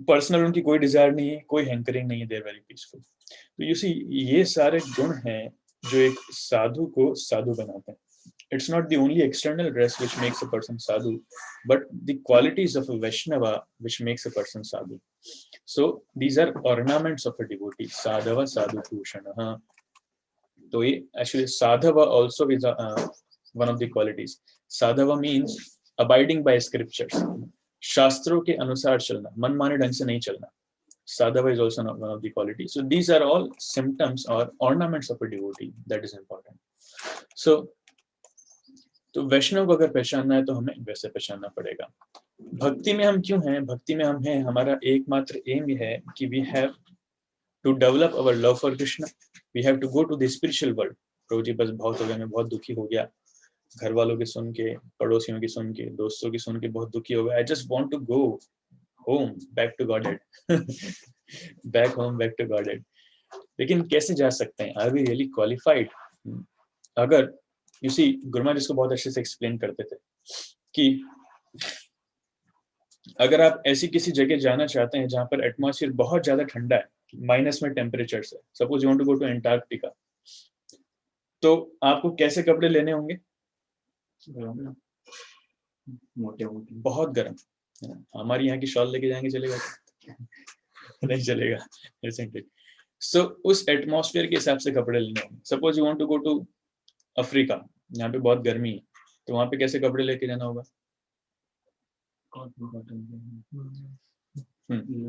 Personal उनकी कोई डिजायर नहीं है, कोई हैंकरिंग नहीं है, दे आर वेरी पीसफुल। तो यू सी, ये सारे गुण हैं जो एक साधु को साधु बनाते हैं। It's not the only external dress which makes a person sadhu, but the qualities of a Vaishnava which makes a person sadhu. So these are ornaments of a devotee. Sadhava sadhu bhushanaha. So actually sadhava also is one of the qualities. Sadhava means abiding by scriptures. शास्त्रों के अनुसार चलना, मनमाने ढंग से नहीं चलना. Sadhava is also one of the qualities. So these are all symptoms or ornaments of a devotee. That is important. So तो वैष्णव को अगर पहचानना है तो हमें वैसे पहचानना पड़ेगा। भक्ति में हम क्यों हैं? भक्ति में हम हैं, हमारा एकमात्र एम ये है कि we have to develop our love for Krishna, we have to go to the spiritual world. प्रभु जी बस बहुत हो गया, मैं बहुत दुखी हो गया, घर वालों की सुन के, पड़ोसियों की सुन के, दोस्तों की सुन के बहुत दुखी हो गया। I just want to go home, back to Godhead, back home, back to Godhead. लेकिन कैसे जा सकते हैं? Are we really qualified? अगर You see, गुरु महाराज इसको बहुत अच्छे से एक्सप्लेन करते थे कि अगर आप ऐसी किसी जगह जाना चाहते हैं जहां पर एटमॉस्फेयर बहुत ज्यादा ठंडा है, माइनस में टेम्परेचर है, suppose you want to go to Antarctica, तो आपको कैसे कपड़े लेने होंगे? मोटे मोटे, बहुत गर्म। हमारी यहाँ की शॉल लेके जाएंगे, चलेगा? नहीं चलेगा। सो उस एटमॉस्फेयर के हिसाब से कपड़े लेने होंगे। Suppose you want to go to Africa, यहाँ पे बहुत गर्मी है, तो वहां पे कैसे कपड़े लेके जाना होगा?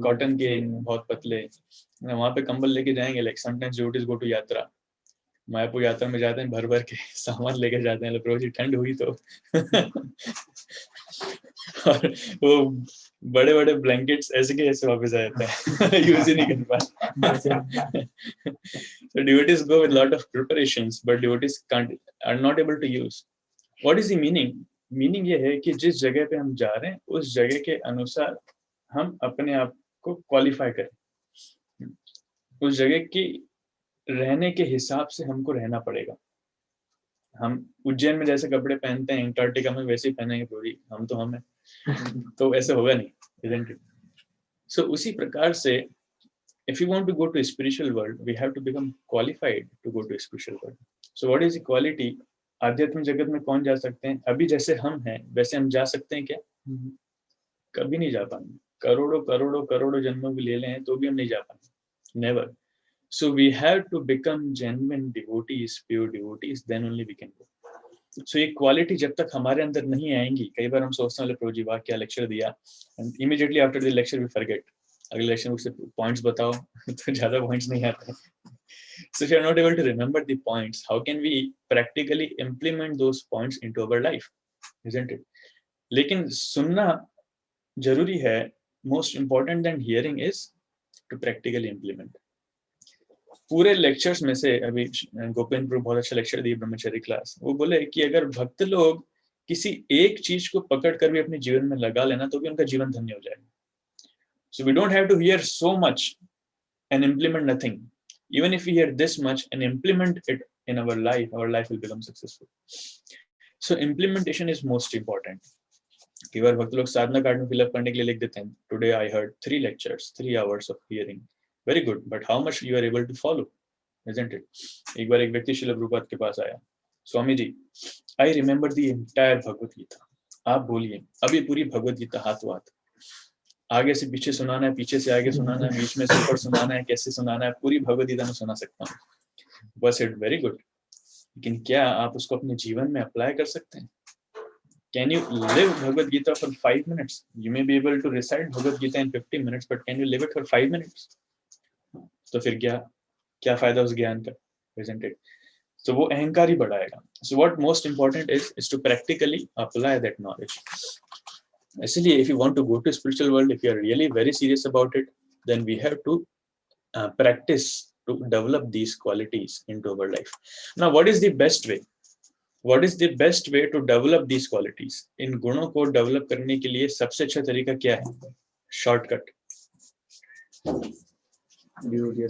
कॉटन के बहुत पतले, वहां पे कंबल लेके जाएंगे। Like sometimes devotees go to यात्रा, मायापुर यात्रा में जाते हैं, भर भर के सामान लेके जाते हैं। प्रभु जी ठंड हुई तो और वो बड़े बड़े ब्लैंकेट्स ऐसे के ऐसे वापस आ जाते हैं, यूज ही नहीं कर पाते। So devotees go with lot of preparations, but devotees are not able to use. What is the meaning? Meaning ये है कि जिस जगह पे हम जा रहे हैं उस जगह के अनुसार हम अपने आप को क्वालिफाई करें। उस जगह की रहने के हिसाब से हमको रहना पड़ेगा। हम उज्जैन में जैसे कपड़े पहनते हैं, एंटार्क्टिका में वैसे ही पहनेंगे पूरी, हम तो हम हैं, तो ऐसे होगा नहीं, isn't it? So उसी प्रकार से if you want to go to a spiritual world, we have to become qualified to go to a spiritual world. So what is the quality? आध्यात्मिक जगत में कौन जा सकते हैं? अभी जैसे हम हैं वैसे हम जा सकते हैं क्या? कभी नहीं जा पाएंगे। करोड़ों करोड़ों करोड़ों जन्मों भी ले लें तो भी हम नहीं जा पाएंगे, never. So we have to become genuine devotees, pure devotees, then only we can go. So ये क्वालिटी जब तक हमारे अंदर नहीं आएंगी, कई बार हम सोचते हैं प्रभु जी वाह क्या लेक्चर दिया, and immediately after the lecture we forget. अगले लेक्चर में उससे पॉइंट्स बताओ तो ज्यादा पॉइंट्स नहीं आते। So if you are not able to remember the points, how can we practically implement those points into our life, isn't it? लेकिन सुनना जरूरी है। Most important than hearing is to practically implement. पूरे lectures में से अभी गोपेंद्र प्रभु बहुत अच्छा लेक्चर दिए ब्रह्मचर्य क्लास, वो बोले कि अगर भक्त लोग किसी एक चीज को पकड़ कर भी अपने जीवन में लगा लेना तो भी उनका जीवन धन्य हो जाएगा. So we don't have to hear so much and implement nothing. Even if we hear this much and implement it in our life will become successful. So implementation is most important. कई बार भक्त लोग साधना card में fill up करने के लिए लिख देते हैं, today I heard 3 lectures, 3 hours of hearing. Very good, but how much you are able to follow, isn't it? एक बार एक व्यक्ति श्रील प्रभुपाद के पास आया, Swami ji, I remember the entire Bhagavad Gita. आप बोलिए, अभी पूरी भगवत गीता हाथों हाथ, आगे से पीछे सुनाना है, पीछे से आगे सुनाना है, बीच में से ऊपर सुनाना है, कैसे सुनाना है, पूरी भगवत गीता में सुना सकता हूँ. बस इट वेरी गुड, लेकिन क्या आप उसको अपने जीवन में अप्लाई कर सकते हैं? Can you live Bhagavad Gita for 5 minutes? You may be able to recite Bhagavad Gita in 50 minutes, but can you live it for 5 minutes? तो फिर क्या फायदा उस ज्ञान का, isn't it? So वो अहंकार ही बढ़ाएगा. So what most important is to practically apply that knowledge. इसलिए if you want to go to spiritual world, if you are really very serious about it, then we have to practice to develop these qualities into our life. Now, what is the best way? What is the best way to develop these qualities? इन गुणों को develop करने के लिए सबसे अच्छा तरीका क्या है? शॉर्टकट. Devotee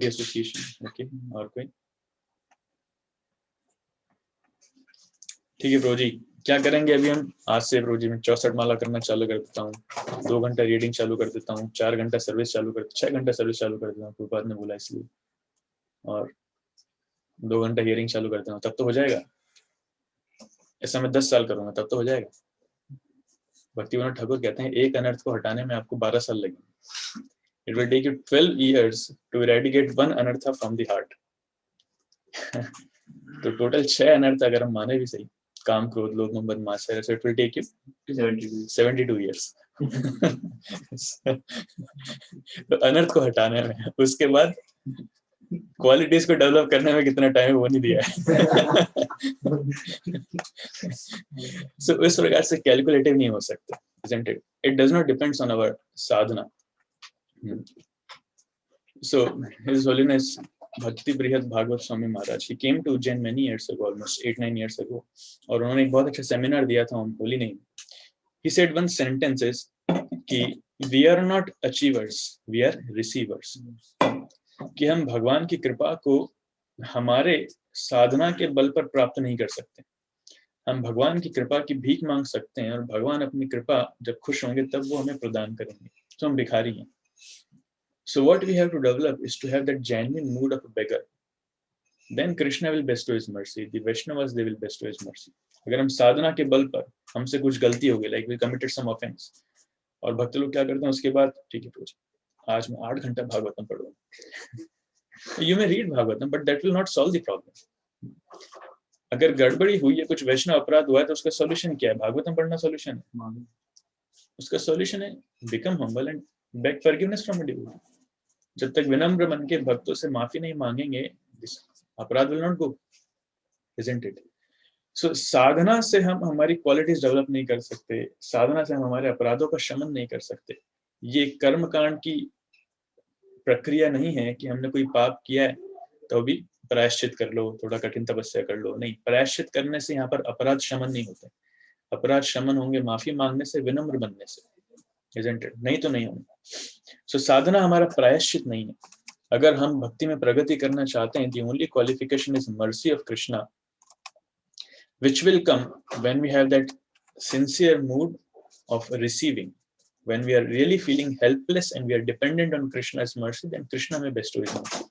association. ओके, और कोई? ठीक है प्रभु जी, क्या करेंगे अभी हम? आज से प्रभु जी मैं 64 माला करना चालू कर देता हूँ, 2 घंटा रीडिंग चालू कर देता हूँ, 4 घंटा सर्विस चालू कर, 6 घंटा सर्विस चालू कर देता हूँ, प्रभुपाद ने बोला इसलिए, और 2 घंटा हियरिंग चालू करता हूँ, तब तो हो जाएगा. ऐसा मैं 10 साल करूंगा तब तो हो जाएगा. भक्तिविनोद ठाकुर कहते हैं एक अनर्थ को हटाने में आपको 12 साल लगेंगे. It will take you 12 years to eradicate one anartha from the heart. तो टोटल 6 अनर्थ अगर हम माने भी सही, काम, क्रोध, लोभ, मोह, मद, मात्सर्य, so it will take you 72 years. तो अनर्थ को हटाने में, उसके बाद क्वालिटीज को डेवलप करने में कितना टाइम है वो नहीं दिया है. So इस प्रकार से कैलकुलेटिव नहीं हो सकते, isn't it? It does not depends on our sadhana. So His Holiness Bhakti Brihad Bhagwat Swami Maharaj, he came to Ujjain many years ago, almost 8-9 years ago, और उन्होंने एक बहुत अच्छा सेमिनार दिया था on holy name. He said one sentence is कि we are not achievers, we are receivers. कि हम भगवान की कृपा को हमारे साधना के बल पर प्राप्त नहीं कर सकते. हम भगवान की कृपा की भीख मांग सकते हैं, और भगवान अपनी कृपा जब खुश होंगे तब वो हमें प्रदान करेंगे. तो हम भिखारी हैं. So what we have to develop is to have that genuine mood of a beggar. Then Krishna will bestow his mercy. The Vaishnavas, they will bestow his mercy. अगर हम साधना के बल पर हमसे कुछ गलती हो गई, like we committed some offense, और भक्त लोग क्या करते हैं उसके बाद, ठीक है पूछ, आज मैं 8 घंटा भागवतम पढ़ूंगा. You may read Bhagavatam, but that will not solve the problem. अगर गड़बड़ी हुई है, कुछ वैष्णव अपराध हुआ है, तो उसका सॉल्यूशन क्या है? भागवतम पढ़ना सॉल्यूशन है? उसका सॉल्यूशन है become humble and beg forgiveness from a devotee. जब तक विनम्र मन के भक्तों से माफी नहीं मांगेंगे, अपराध will not go, isn't it? So साधना से हम हमारी क्वालिटीज डेवलप नहीं कर सकते, साधना से हम हमारे अपराधों का शमन नहीं कर सकते. ये कर्म कांड की प्रक्रिया नहीं है कि हमने कोई पाप किया है तो भी प्रायश्चित कर लो, थोड़ा कठिन तपस्या कर लो. नहीं, प्रायश्चित करने से यहाँ पर अपराध शमन नहीं होते. अपराध शमन होंगे माफी मांगने से, विनम्र बनने से, isn't it? नहीं तो नहीं होंगे. So साधना हमारा प्रायश्चित नहीं है. अगर हम भक्ति में प्रगति करना चाहते हैं, the only qualification is mercy of Krishna, which will come when we have that sincere mood of receiving. When we are really feeling helpless and we are dependent on Krishna's mercy, then Krishna may bestow his mercy.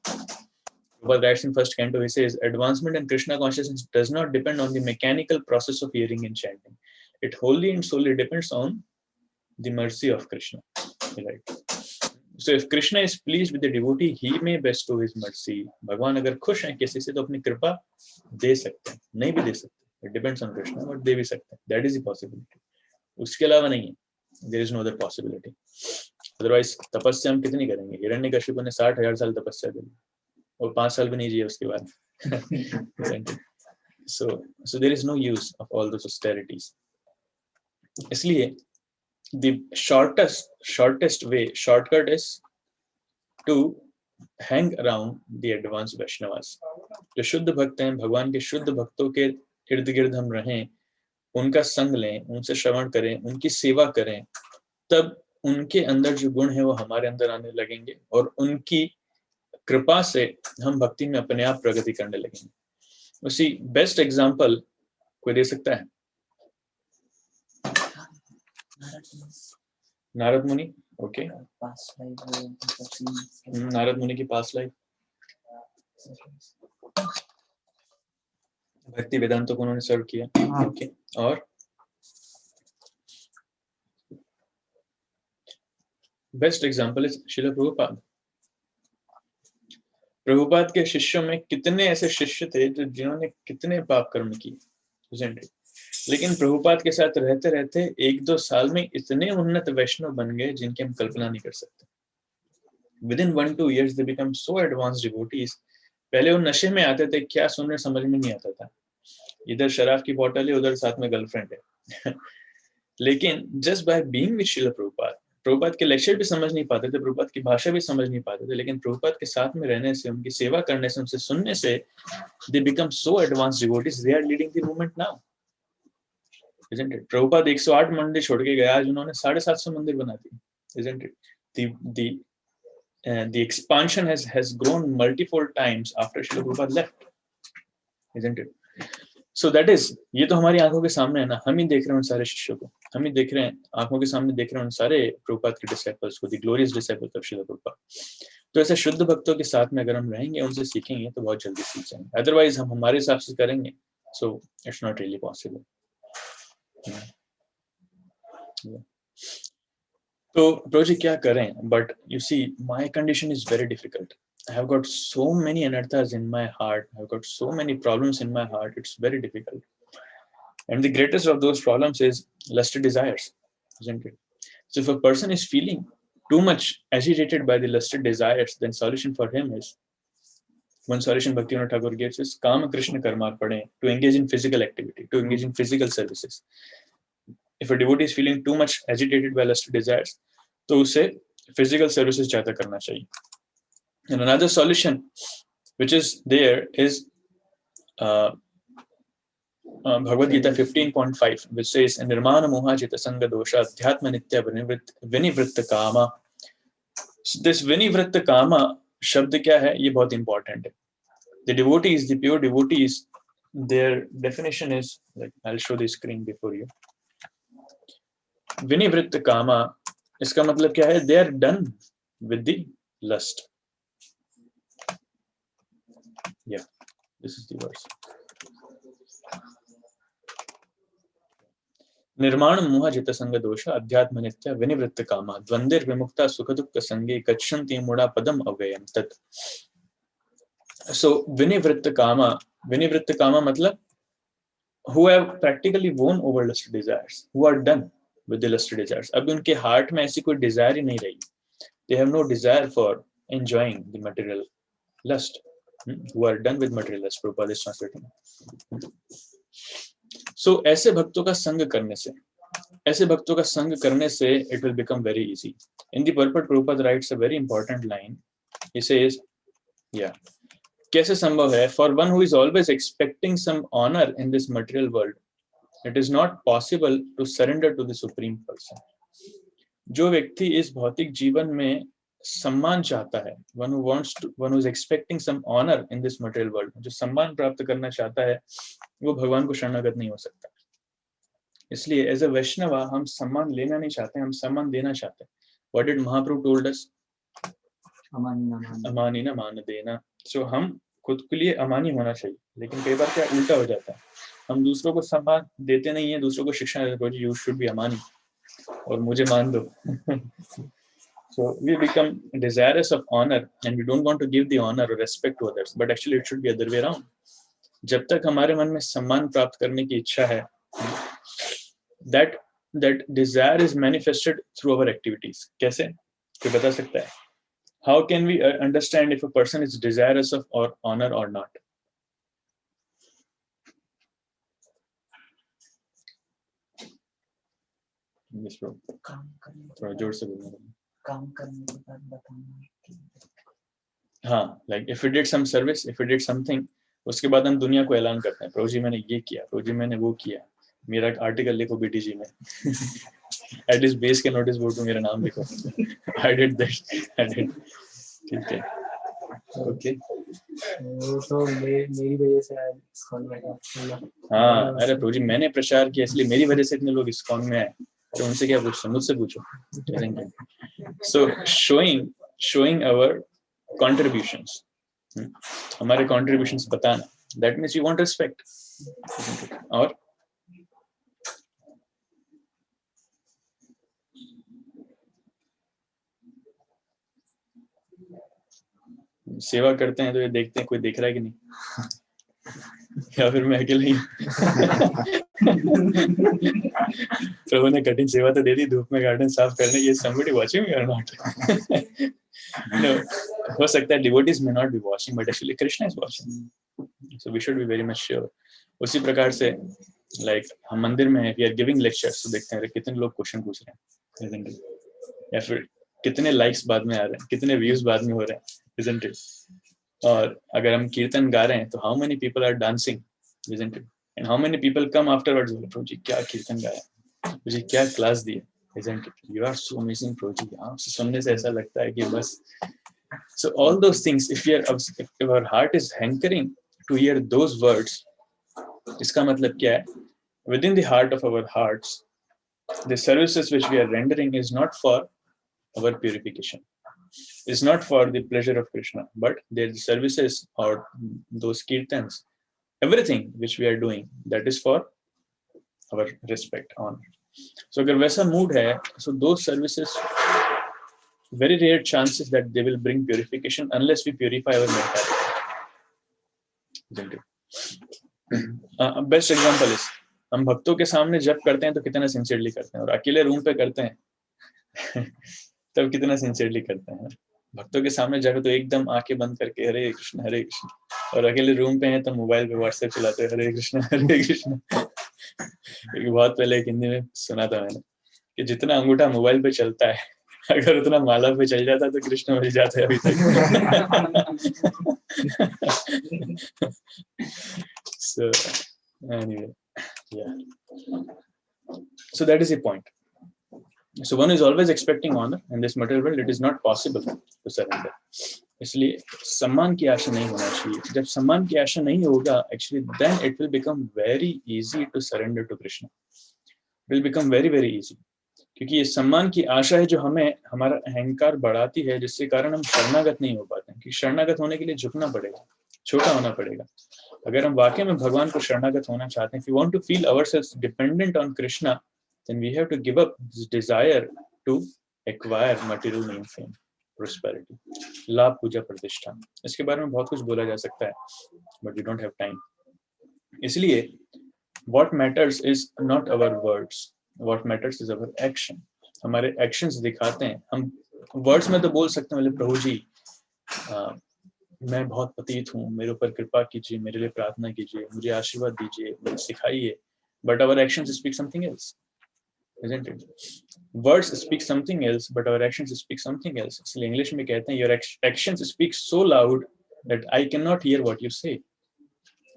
Prabhupada writes in first canto, he says, advancement in Krishna consciousness does not depend on the mechanical process of hearing and chanting. It wholly and solely depends on the mercy of Krishna. Right? So if Krishna is pleased with the devotee, he may bestow his mercy. भगवान अगर खुश हैं किसी से तो अपनी कृपा दे सकते हैं, नहीं भी दे सकते. It depends on Krishna, but दे भी सकते हैं. That is the possibility. उसके अलावा नहीं है. There is no other possibility. Otherwise तपस्या हम कितनी करेंगे? हिरण्यकशिपु ने 60,000 साल तपस्या करी और 5 साल भी नहीं जिए उसके बाद. So there is no use of all those austerities. इसलिए the shortest way, shortcut is to hang around the advanced Vaishnavas. जो शुद्ध भक्त हैं, भगवान के शुद्ध भक्तों के इर्द गिर्द हम रहें, उनका संग लें, उनसे श्रवण करें, उनकी सेवा करें, तब उनके अंदर जो गुण है वो हमारे अंदर आने लगेंगे और उनकी कृपा से हम भक्ति में अपने आप प्रगति करने लगेंगे. उसी बेस्ट एग्जाम्पल कोई दे सकता है? नारद मुनि. ओके, नारद मुनि की पास लाइफ, भक्ति वेदांतों को उन्होंने सर्व किया. ओके, और best example is Srila Prabhupada. Prabhupada के शिष्यों में कितने ऐसे शिष्य थे जो जिन्होंने कितने पाप कर्म किए, लेकिन प्रभुपाद के साथ रहते रहते 1-2 साल में इतने उन्नत वैष्णव बन गए जिनकी हम कल्पना नहीं कर सकते. Within 1-2 years they become so advanced devotees. पहले वो नशे में आते थे, क्या सुन रहे समझ में नहीं आता था, इधर शराब की बोतल है, उधर साथ में गर्लफ्रेंड है. लेकिन just by being with Srila Prabhupada, Prabhupada के लेक्चर भी समझ नहीं पाते थे, प्रभुपाद की भाषा भी समझ नहीं पाते थे, लेकिन प्रभुपाद के साथ में रहने से, उनकी सेवा करने से, उनसे सुनने से they become so advanced devotees. They are leading the movement now, isn't it? Prabhupada 108 मंदिर छोड़ के गया, आज उन्होंने 750 मंदिर बना दिए, isn't it? The expansion has grown multiple times after Srila Prabhupada left, isn't it? So that is, ये तो हमारी आंखों के सामने है ना, हम ही देख रहे हैं उन सारे शिष्यों को, हम ही देख रहे हैं, आंखों के सामने देख रहे हैं उन सारे प्रभुपाद के डिसाइपल्स को, the glorious disciples of Srila Prabhupada. तो ऐसे शुद्ध भक्तों के साथ में अगर हम रहेंगे, उनसे सीखेंगे तो बहुत जल्दी सीख जाएंगे. अदरवाइज हम हमारे हिसाब से करेंगे, so it's not really possible. तो प्रोजी क्या करें? But you see my condition is very difficult. I have got so many anarthas in my heart. I have got so many problems in my heart. It's very difficult. And the greatest of those problems is lusted desires, isn't it? So if a person is feeling too much agitated by the lusted desires, then solution for him is, one solution Bhaktivinoda Thakur gives is Kama Krishna Karmarpane, to engage in physical activity, to engage in physical services. If a devotee is feeling too much agitated by lusted desires, तो उसे physical services ज़्यादा करना चाहिए. And another solution which is there is Bhagavad Gita 15.5, which says Nirmana Moha Jita Sanga Dosha Adhyatma Nitya Vinivritta Kama. This Vinivritta Kama शब्द क्या है, ये बहुत important है. The devotees, the pure devotees, their definition is, like, I'll show the screen before you. Vinivritta Kama, इसका मतलब क्या है? They are done with the lust. Yeah, this is the verse. निर्माण मोह जित संग दोष अध्यात्म नित्य विनिवृत्त कामा द्वंद्व विमुक्ता सुख दुख संगे गच्छन्ति मूढ़ा पदम अव्ययम तत्. So विनिवृत्त कामा मतलब who have practically won over lusted desires, who are done with the lusted desires. अब उनके हार्ट में ऐसी कोई डिजायर ही नहीं रही. They have no desire for enjoying the material lust. Who are done with material lust. Prabhupada is translating. So ऐसे भक्तों का संग करने से it will become very easy. In the purport, Prabhupada writes a very important line. He says, yeah, कैसे संभव है? For one who is always expecting some honor in this material world, it is not possible to surrender to the Supreme Person. जो व्यक्ति इस भौतिक जीवन में सम्मान चाहता है, one who is expecting some honor in this material world, जो सम्मान प्राप्त करना चाहता है, वो भगवान को शरणागत नहीं हो सकता. इसलिए एज अ वैष्णव हम सम्मान लेना नहीं चाहते, हम सम्मान देना चाहते हैं. What did Mahaprabhu told us? अमानी ना मान देना. So हम खुद के लिए अमानी होना चाहिए, लेकिन कई बार क्या उल्टा हो जाता है, हम दूसरों को सम्मान देते नहीं है, दूसरों को शिक्षा देते हैं, you should be अमानी और मुझे मान दो. So we become desirous of honor and we don't want to give the honor or respect to others, but actually it should be other way around. जब तक हमारे मन में सम्मान प्राप्त करने की इच्छा है, that desire is manifested through our activities. कैसे? कोई बता सकता है? How can we understand if a person is desirous of or honor or not? Yes, bro. थोड़ा जोर से बोलना. काम करने के बाद बताना. हाँ, like if we did some service, if we did something, उसके बाद हम दुनिया को ऐलान करते हैं, प्रभु जी मैंने ये किया, प्रभु जी मैंने वो किया, मेरा आर्टिकल लिखो बीटीजी में, एटलीस्ट बेस के नोटिस बोर्ड पे मेरा नाम लिखो, I did that, I did, ठीक है, ओके, वो तो मेरी वजह से आया इस्कॉन में। हाँ, अरे प्रभु जी मैंने प्रचार किया इसलिए मेरी वजह से इतने लोग इस्कॉन में आए, तो उनसे क्या पूछो, मुझसे पूछो, so showing our contributions, हमारे contributions बताना, that means you want respect, और सेवा करते हैं तो ये देखते हैं कोई देख रहा है कि नहीं, या फिर मैं अकेले ही प्रभु ने कठिन सेवा तो दे दी, धूप में गार्डन साफ करने की, somebody watching me or not? No, हो सकता है devotees may not be watching, but actually Krishna is watching, so we should be very much sure. उसी प्रकार से like हम मंदिर में हैं, we are giving lectures, तो देखते हैं कितने लोग क्वेश्चन पूछ रहे हैं, या फिर कितने लाइक्स बाद में आ रहे हैं, कितने व्यूज बाद में हो रहे हैं, isn't it? और अगर हम कीर्तन गा रहे हैं तो how many people are dancing, isn't it? And how many people come afterwards, प्रभु जी क्या कीर्तन गाया, प्रभु जी क्या class the, isn't it? You are so amazing, प्रभु जी, आपसे सुनने से ऐसा लगता है कि बस. So all those things, if our heart is hankering to hear those words, इसका मतलब क्या है? Within the heart of our hearts, the services which we are rendering is not for our purification, is not for the pleasure of Krishna, but their services or those kirtans, everything which we are doing, that is for our respect, honor. So अगर वैसा mood है, so those services, very rare chances that they will bring purification unless we purify our mentality. Best example is, हम भक्तों के सामने जप करते हैं तो कितना सिंसियरली करते हैं, और अकेले रूम पे करते हैं तब कितना सिंसियरली करते हैं. भक्तों के सामने जाकर तो एकदम आंखें बंद करके हरे कृष्ण, और अकेले रूम पे हैं तो मोबाइल पे व्हाट्सएप चलाते हैं, हरे कृष्ण हरे कृष्ण. बहुत पहले एक हिंदी में सुना था मैंने कि जितना अंगूठा मोबाइल पे चलता है, अगर उतना माला पे चल जाता तो कृष्ण मिल जाते हैं अभी तक. So anyway, yeah, so that is the point. So one is always expecting honor, and this material world it is not possible to surrender. इसलिए सम्मान की आशा नहीं होना चाहिए. जब सम्मान की आशा नहीं होगा, actually then it will become very easy to surrender to Krishna. It will become very very easy. क्योंकि ये सम्मान की आशा है जो हमें हमारा अहंकार बढ़ाती है, जिसके कारण हम शरणागत नहीं हो पाते हैं. क्योंकि शरणागत होने के लिए झुकना पड़ेगा, छोटा होना पड़ेगा. अगर हम वाकई में भगवान को शरणागत होना चाहते हैं, if we want to feel ourselves dependent on Krishna, then we have to give up this desire to acquire material name, fame, prosperity, लाभ, पूजा, प्रतिष्ठा. इसके बारे में बहुत कुछ बोला जा सकता है, but we don't have time. इसलिए what matters is not our words, what matters is our action. हमारे actions दिखाते हैं. हम words में तो बोल सकते हैं, प्रभु जी मैं बहुत पतित हूँ, मेरे ऊपर कृपा कीजिए, मेरे लिए प्रार्थना कीजिए, मुझे आशीर्वाद दीजिए, मुझे सिखाइए, but our actions speak something else, isn't it? Words speak something else, but our actions speak something else. इसलिए इंग्लिश में कहते हैं your actions speak so loud that I cannot hear what you say.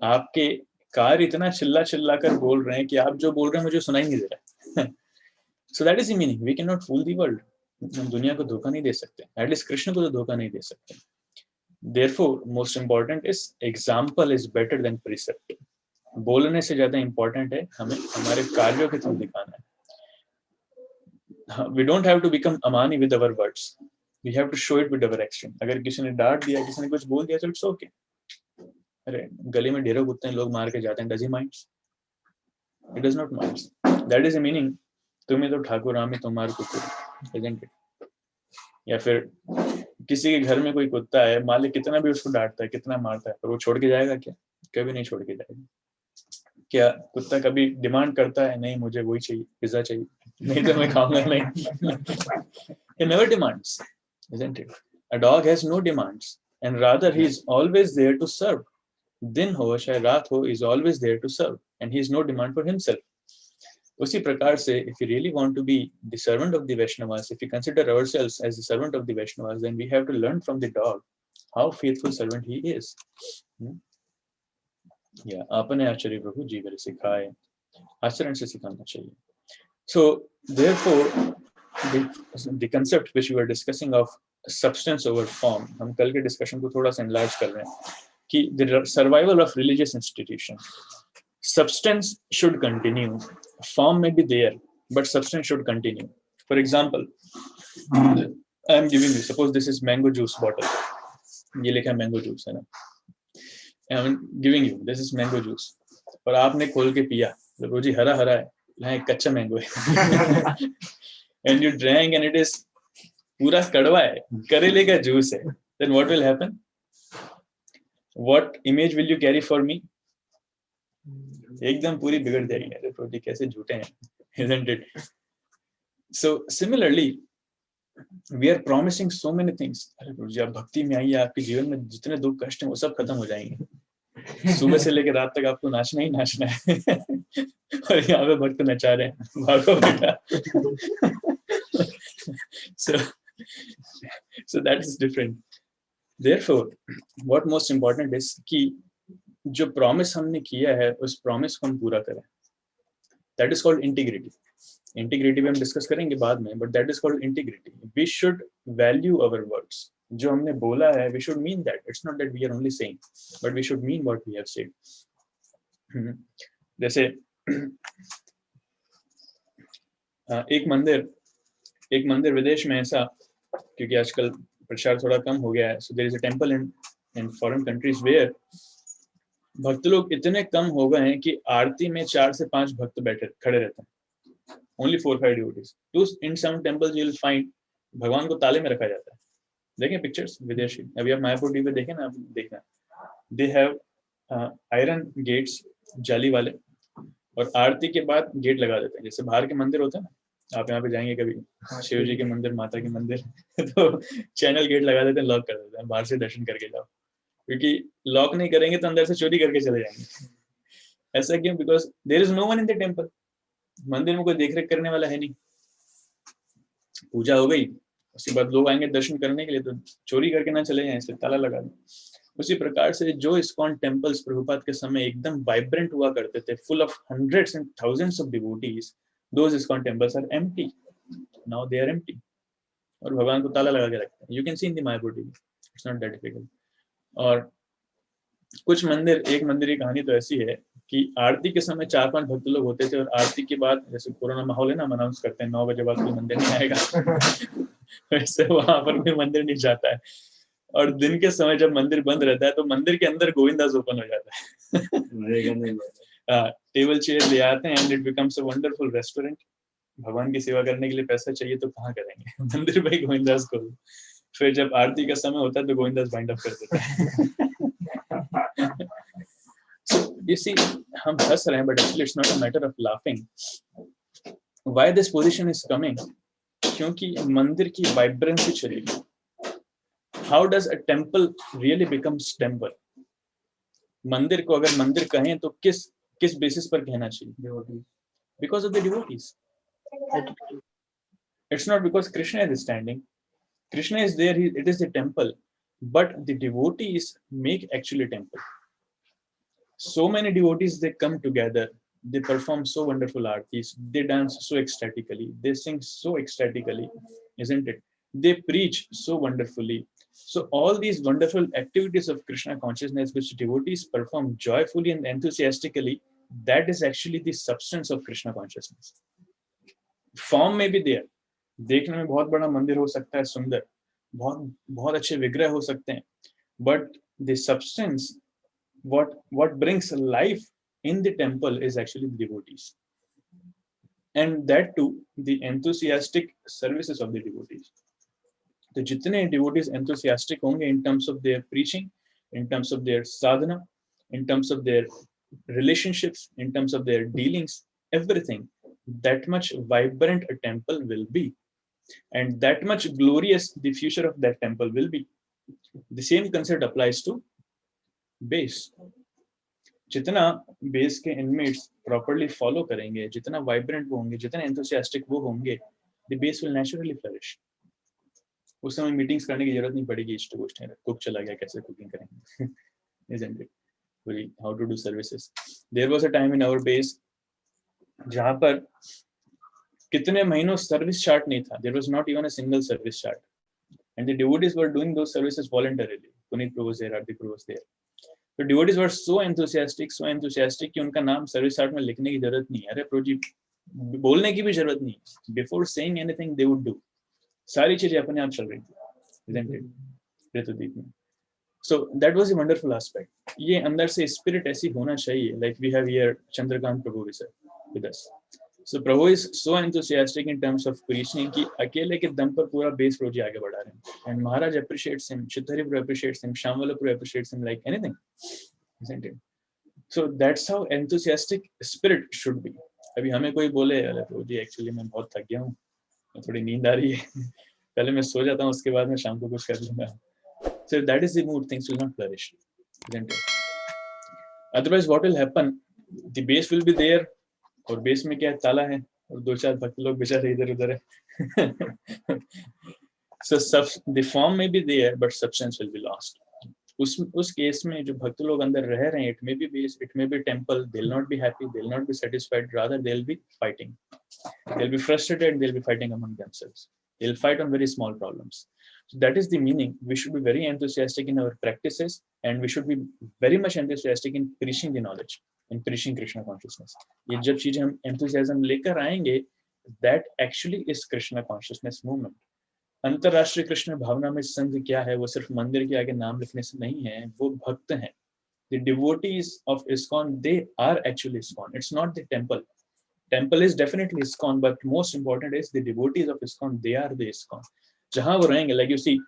आपके कार्य इतना चिल्ला चिल्ला कर बोल रहे हैं कि आप जो बोल रहे हैं मुझे सुनाई नहीं दे रहा है. So that is the meaning. We cannot fool the world. हम दुनिया को धोखा नहीं दे सकते. At least कृष्ण को तो धोखा नहीं दे सकते. Therefore, most important is example is better than precept. बोलने से ज्यादा important है हमें हमारे कार्यों के थ्रू दिखाना है. We don't have to become amani with our words. We have to show it with our action. अगर किसी ने डांट दिया, किसी ने कुछ बोल दिया, तो it's okay. अरे गली में ढेरों कुत्ते लोग मार के जाते हैं. Does he mind? He does not mind. That is the meaning. तुम्हें तो ठाकुर आमी तुम्हार कुत्ते, isn't it? या फिर किसी के घर में कोई कुत्ता है, मालिक कितना भी उसको डांटता है, कितना मारता है, पर वो छोड़ के जाएगा क्या? कभी नहीं छोड़ के जाएगा. क्या कुत्ता कभी डिमांड करता है, नहीं मुझे वही चाहिए, पिज्जा चाहिए, नहीं तो मैं खाऊंगा नहीं. He never demands, isn't it? A dog has no demands, and rather he is always there to serve. दिन हो चाहे रात हो, is always there to serve, and he has no demand for himself. उसी प्रकार से if we really want to be the servant of the Vaishnavas, if we consider ourselves as the servant of the Vaishnavas, then we have to learn from the dog how faithful servant he is. Yeah, आपने आचार्य प्रभु जी करे सिखाए, आचरण से सिखाना चाहिए. So therefore the concept which we were discussing of substance over form, हम कल के discussion को थोड़ा सा enlarge कर रहे हैं कि the survival of religious institution, substance should continue, form may be there but substance should continue. For example, I am giving you, suppose this is mango juice bottle, ये लिखा है mango juice है ना, I am giving you this is mango juice, और आपने खोल के पिया, तो जी हरा हरा है, यहाँ एक कच्चा मैंगो है and you drank and it is पूरा कड़वा है, करेले का जूस है, then what will happen? What image will you carry for me? एकदम पूरी बिगड़ जाएगी, अरे प्रोटी कैसे झूठे हैं, isn't it? So similarly, we are promising so many things. अरे प्रोटी आप भक्ति में आइए, आपके जीवन में जितने दुख कष्ट हैं वो सब खत्म हो जाएंगे, सुबह से लेकर रात तक आपको नाचना ही नाचना है और यहाँ पे भक्त नचा रहे हैं, भागो बेटा. So that is different. Therefore, what most important is कि जो promise हमने किया है उस promise को हम पूरा करें. That is called integrity. Integrity भी हम discuss करेंगे बाद में, but that is called integrity. We should value our words. जो हमने बोला है, we should mean that. It's not that we are only saying, but we should mean what we have said. जैसे एक मंदिर विदेश में ऐसा, क्योंकि आजकल प्रचार थोड़ा कम हो गया है, so there is a temple in foreign countries where भक्त लोग इतने कम हो गए हैं कि आरती में 4 से 5 भक्त बैठे खड़े रहते हैं, only 4-5 devotees. In some temples you will find भगवान को ताले में रखा जाता है. देखें पिक्चर्स विदेशी, अभी आप मायापुर टीवी पे देखें ना, आप देखना, they have iron gates, जाली वाले, और आरती के बाद गेट लगा देते हैं, जैसे बाहर के मंदिर होते हैं ना, आप यहाँ पे जाएंगे कभी शिव जी के मंदिर, माता के मंदिर, तो चैनल गेट लगा देते हैं, लॉक कर देते हैं, बाहर से दर्शन करके जाओ, क्योंकि लॉक नहीं करेंगे तो अंदर से चोरी करके चले जाएंगे. ऐसा क्यों? Because there is no one in the temple. मंदिर में कोई देख रेख करने वाला है नहीं, पूजा हो गई उसके बाद लोग आएंगे दर्शन करने के लिए, तो चोरी करके ना चले जाएं, इसलिए ताला लगा दो. उसी प्रकार से जो इस्कॉन टेम्पल्स प्रभुपाद के समय एकदम वाइब्रेंट हुआ करते थे, full of hundreds and thousands of devotees, those ISKCON temples are empty. Now they are empty, और भगवान को ताला लगा के रखते हैं. You can see in the Mayapur TV, it's not that difficult. और कुछ मंदिर, एक मंदिर की कहानी तो ऐसी है कि आरती के समय 4-5 भक्त लोग होते थे, और आरती के बाद, जैसे कोरोना माहौल है ना, हम अनाउंस करते हैं 9 बजे बाद कोई मंदिर नहीं आएगा, वैसे वहां पर कोई मंदिर नहीं जाता है. और दिन के समय जब मंदिर बंद रहता है तो मंदिर के अंदर गोविंदास ओपन हो जाता है. टेबल चेयर ले आते हैं, and it becomes a wonderful restaurant. भगवान की सेवा करने के लिए पैसा चाहिए तो कहाँ करेंगे, मंदिर में गोविंदास को. फिर जब आरती का समय होता है तो गोविंदास बाइंड अप कर देता है. So you see, हम हंस रहे हैं, but actually it's not a matter of laughing. Why this position is coming? क्योंकि मंदिर की वाइब्रेंसी चली गई. How does a temple really becomes temple? मंदिर को अगर मंदिर कहें तो किस बेसिस पर कहना चाहिए? Because of the devotees. It's not because Krishna is standing. Krishna is there, it is the temple, but the devotees make actually temple. So many devotees, they come together, they perform so wonderful aartis, they dance so ecstatically, they sing so ecstatically, isn't it? They preach so wonderfully. So all these wonderful activities of Krishna consciousness which devotees perform joyfully and enthusiastically, that is actually the substance of Krishna consciousness. Form may be there. देखने में बहुत बड़ा मंदिर हो सकता है, सुंदर, बहुत अच्छे विग्रह हो सकते हैं, but the substance, what brings life in the temple is actually the devotees, and that too the enthusiastic services of the devotees. तो जितने devotees enthusiastic होंगे in terms of their preaching, in terms of their sadhana, in terms of their relationships, in terms of their dealings, everything, that much vibrant a temple will be, and that much glorious the future of that temple will be. The same concept applies to base. जितना base के inmates properly follow करेंगे, जितना vibrant वो होंगे, जितना enthusiastic वो होंगे, the base will naturally flourish. उस समय मीटिंग्स करने की जरूरत नहीं पड़ेगी, इष्ट गोष्ठ है, कुक चला गया कैसे कुकिंग करेंगे isn't it? How to do services. There was a time in our base जहाँ पर कितने महीनों सर्विस चार्ट नहीं था. There was not even a single service chart, and the devotees were doing those services voluntarily. Puneet Prabhu was there, Hardik Prabhu was there. The devotees were so enthusiastic कि उनका नाम service chart में लिखने की जरूरत नहीं है. अरे प्रभु जी बोलने की भी जरूरत नहीं. Before saying anything they would do. सारी चीजें अपने आप चल रही थी, isn't it? ऋतुदीप में. So that was a wonderful aspect. ये अंदर से स्पिरिट ऐसी होना चाहिए. Like we have here Chandrakant Prabhu with us. So Prabhu is so enthusiastic in terms of preaching कि अकेले के दम पर पूरा बेस प्रोजी आगे बढ़ा रहे हैं. And Maharaj appreciates him, Chittari Prabhu appreciates him, Shyamala Prabhu appreciates him like anything, isn't it? So that's how enthusiastic spirit should be. अभी हमें कोई बोले अरे प्रभु जी एक्चुअली मैं बहुत थक गया हूँ, थोड़ी नींद आ रही है, पहले मैं सो जाता हूँ, उसके बाद मैं शाम को कुछ कर लूंगा. So that is the mood, things will not flourish, isn't it? Otherwise what will happen, the base will be there, और बेस में क्या ताला है और दो चार भक्त लोग बेचारे इधर उधर है. So the form may be there but substance will be lost. उस केस में जो भक्त लोग अंदर रह रहे हैं, it may be base, it may be temple, they'll not be happy, they'll not be satisfied, rather they'll be fighting, they'll be frustrated, they'll be fighting among themselves, they'll fight on very small problems. So that is the meaning. We should be very enthusiastic in our practices, and we should be very much enthusiastic in preaching the knowledge, in preaching Krishna consciousness. ये जब चीजें हम enthusiasm लेकर आएंगे, that actually is Krishna consciousness movement. अंतरराष्ट्रीय कृष्ण भावना में संघ क्या है, वो सिर्फ मंदिर के आगे नाम लिखने से नहीं है, वो भक्त हैं. The devotees of ISKCON, they are actually ISKCON. It's not the temple. Temple is definitely ISKCON, but most important is the devotees of ISKCON. They are the ISKCON. जहाँ वो रहेंगे, like you see,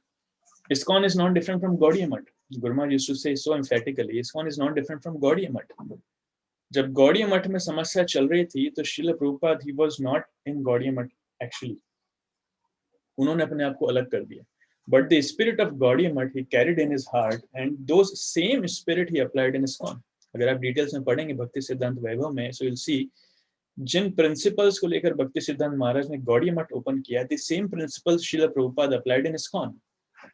ISKCON is not different from Gaudiya Math. Guru Maharaj used to say so emphatically, ISKCON is not different from Gaudiya Math. जब गौड़ीय मठ में समस्या चल रही थी, तो Srila Prabhupada he was not in Gaudiya मठ actually. उन्होंने अपने आप को अलग कर दिया. But the spirit of Gaudiya Math he carried in his heart, and those same spirit he applied in ISKCON. अगर आप डिटेल्स में पढ़ेंगे भक्ति सिद्धांत वैभव में, so you'll see जिन प्रिंसिपल्स को लेकर भक्ति सिद्धांत महाराज ने गौड़ीय मठ ओपन किया, the same principles Srila Prabhupada applied in ISKCON.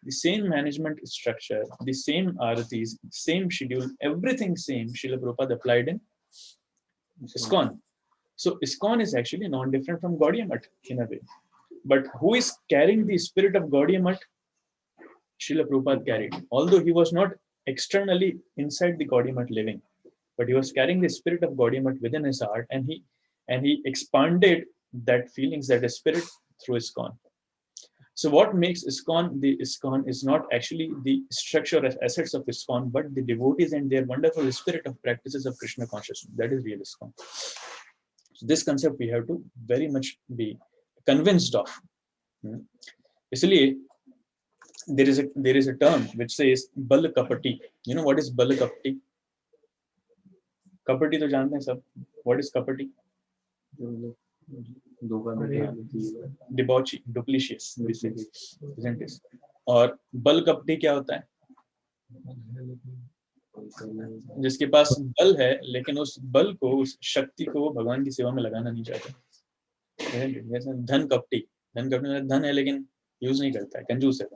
The same management structure, the same aaratis, same schedule, everything same Srila Prabhupada applied in ISKCON. So ISKCON is actually non-different from Gaudiya Math in a way. But who is carrying the spirit of Gaudiya Math? Srila Prabhupada carried. Although he was not externally inside the Gaudiya Math living, but he was carrying the spirit of Gaudiya Math within his heart, and he expanded that feelings, that spirit through ISKCON. So what makes ISKCON the ISKCON is not actually the structure or assets of ISKCON, but the devotees and their wonderful spirit of practices of Krishna consciousness. That is real ISKCON. So this concept we have to very much be convinced of. Isliye there is a term which says bal kapati. You know what is bal kapati? Kapati to जानते हैं सब. What is kapati? Debauchery, duplicitous, isn't it? और बल कपटी क्या होता है? जिसके पास बल है लेकिन उस बल को, उस शक्ति को भगवान की सेवा में लगाना नहीं चाहता. धन कपटी मतलब धन है लेकिन यूज नहीं करता है, कंजूस है.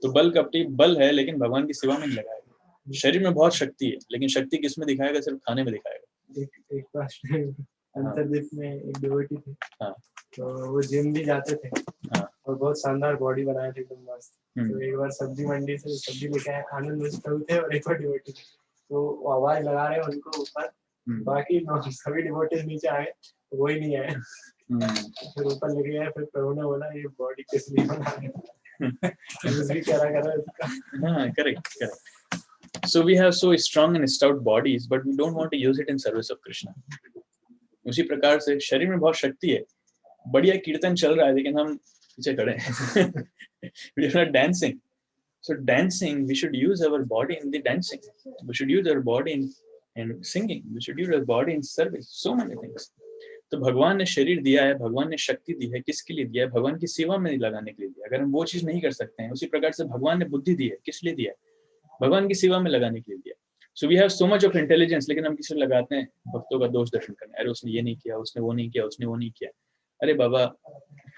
तो बल कपटी बल है लेकिन भगवान की सेवा में नहीं लगाएगा. शरीर में बहुत शक्ति है लेकिन शक्ति किस में दिखाएगा? सिर्फ खाने में दिखाएगा. एक बार अंतरदीप में एक डिवोटी थे. हाँ. तो वो जिम भी जाते थे. हाँ. और बहुत शानदार बॉडी बनाए थे, एकदम मस्त. तो एक बार सब्जी मंडी से सब्जी लेके आए, आनंद मिश्र थे और एक और डिवोटी थे. तो वो आवाज लगा रहे हैं उनको ऊपर, बाकी सभी डिवोटी नीचे आए, वो ही नहीं आए. फिर ऊपर लेके गए. फिर प्रभु ने बोला ये बॉडी किस लिए बना रहे हैं? क्या कर रहा है? Correct. So we have so strong and stout bodies, but we don't want to use it in service of Krishna. उसी प्रकार से शरीर में बहुत शक्ति है, बढ़िया कीर्तन चल रहा है लेकिन हम पीछे खड़े हैं. We are not dancing. So dancing, we should use our body in the dancing. We should use our body in singing. We should use our body in service. So many things. तो भगवान ने शरीर दिया है, भगवान ने शक्ति दी है, किसके लिए दिया है? भगवान की सेवा में लगाने के लिए दिया. अगर हम वो चीज नहीं कर सकते हैं, उसी प्रकार से भगवान ने बुद्धि दी है, किस लिए दिया है? भगवान की सेवा में लगाने के लिए दिया. So we have so much of intelligence, लेकिन हम किसी को लगाते हैं भक्तों का दोष दर्शन करने. अरे उसने ये नहीं किया, उसने वो नहीं किया, उसने वो नहीं किया. अरे बाबा,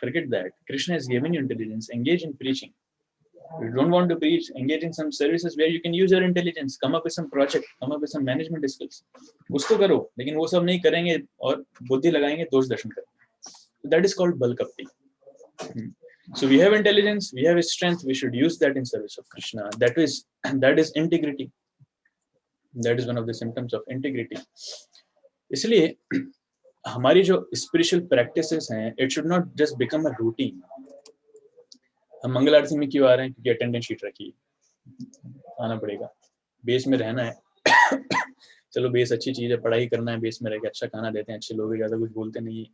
forget that. Krishna has given you intelligence. Engage in preaching. If you don't want to preach, engage in some services where you can use your intelligence. Come up with some project. Come up with some management skills. उसको करो, लेकिन वो सब नहीं करेंगे और बुद्धि लगाएंगे, दोष दर्शन करेंगे. That is called balkapti. So we have intelligence, we have strength. We should use that in service of Krishna. That is integrity. That is one of the symptoms of integrity. इसलिए हमारी जो spiritual practices हैं, it should not just become a routine. हम मंगल आरती में क्यों आ रहे हैं? क्योंकि अटेंडेंस शीट रखी है, आना पड़ेगा, बेस में रहना है. चलो बेस अच्छी चीज है, पढ़ाई करना है, बेस में रह के अच्छा खाना देते हैं, अच्छे लोग ज्यादा कुछ बोलते नहीं,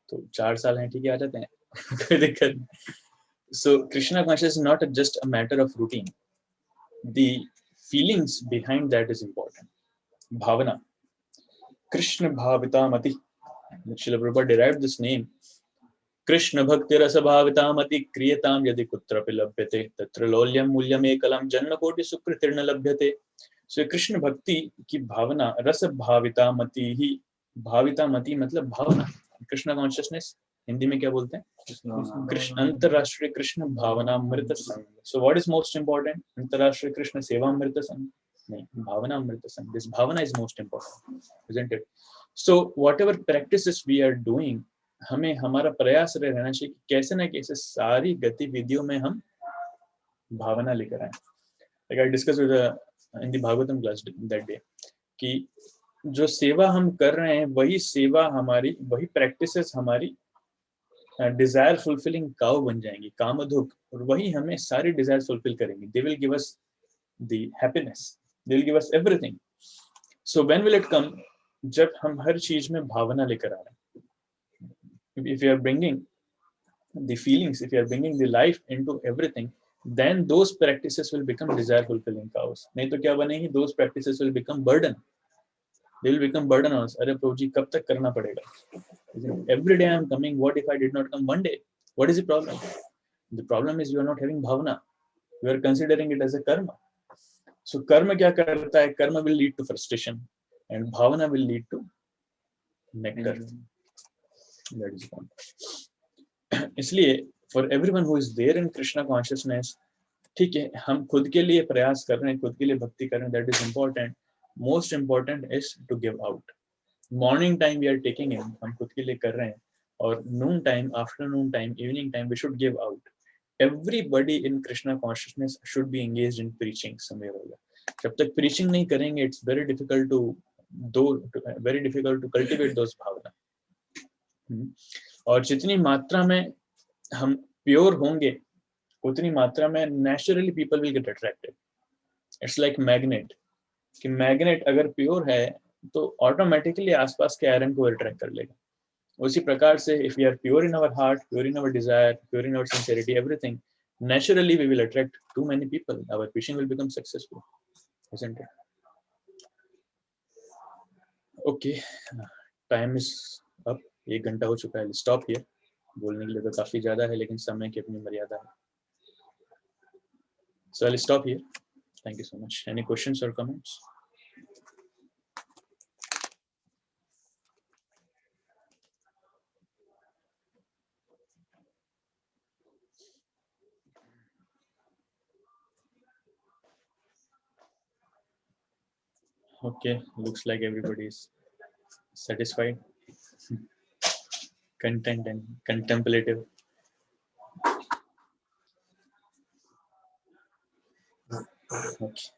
तो 4 साल हैं, ठीक है, आ जाते हैं, कोई दिक्कत नहीं. So Krishna consciousness is not just a matter of routine. The feelings behind that is important. Bhavana. Krishna bhavitamati. Srila Prabhupada derived this name. Krishna bhakti rasa bhavitamati kriyatam yadi kutrapi labhyate tatra lolyam mulyam ekalam janma koti sukritirna labhyate. So Krishna bhakti ki bhavana rasa bhavitamati hi. Bhavitamati matlab bhavana. Krishna consciousness Hindi में क्या बोलते हैं? कृष्ण अंतरराष्ट्रीय कृष्ण भावनामृत संघ. So what is most important? अंतरराष्ट्रीय कृष्ण सेवामृत संघ नहीं, भावनामृत संघ. This bhavana is most important, isn't it? So whatever practices we are doing, हमें हमारा प्रयास रहना चाहिए कि कैसे ना कैसे सारी गतिविधियों में हम भावना लेकर आए. Like I discussed with in the Bhagavatam class that day कि जो सेवा हम कर रहे हैं वही सेवा हमारी, वही प्रैक्टिसेस हमारी डिजायर फुलफिलिंग काउ बन जाएंगी, कामधुक, और वही हमें सारी डिजायर फुलफिल करेंगी. They will give us the happiness, they will give us everything. So when will it come? जब हम हर चीज में भावना लेकर आ रहे हैं. If you are bringing the feelings, if you are bringing the life into everything, then those practices will become desire fulfilling cows. नहीं तो क्या बनेगी? Those practices will become burden. They will become burden on us. अरे प्रभु जी कब तक करना पड़ेगा? Every day I am coming. What if I did not come one day? What is the problem? The problem is you are not having bhavana. You are considering it as a karma. So karma क्या करता है? Karma will lead to frustration, and bhavana will lead to nectar. That is one. इसलिए for everyone who is there in Krishna consciousness, ठीक है, हम खुद के लिए प्रयास कर रहे हैं, खुद के लिए भक्ति कर रहे हैं. That is important. Most important is to give out. Morning time we are taking in, हम खुद के लिए कर रहे हैं, और noon time, afternoon time, evening time we should give out. Everybody in Krishna consciousness should be engaged in preaching somewhere or other. जब तक preaching नहीं करेंगे, it's very difficult to cultivate those bhavana. और जितनी मात्रा में हम pure होंगे, उतनी मात्रा में naturally people will get attracted. It's like magnet. कि मैग्नेट अगर प्योर है तो ऑटोमेटिकली आसपास के आयरन को अट्रैक्ट कर लेगा. उसी प्रकार से if we are pure in our heart, pure in our desire, pure in our sincerity, everything, naturally we will attract too many people. Our preaching will become successful, isn't it? Okay, time is up. 1 घंटा हो चुका है. Stop here. बोलने के लिए तो काफी ज्यादा है, लेकिन समय की अपनी मर्यादा है. So I'll stop here. Thank you so much. Any questions or comments? Okay, looks like everybody is satisfied, content and contemplative. Okay.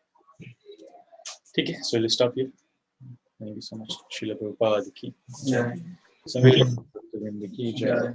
ठीक है, so we'll stop here. Thank you so much. Srila Prabhupada की जय. सभी लोग की जय.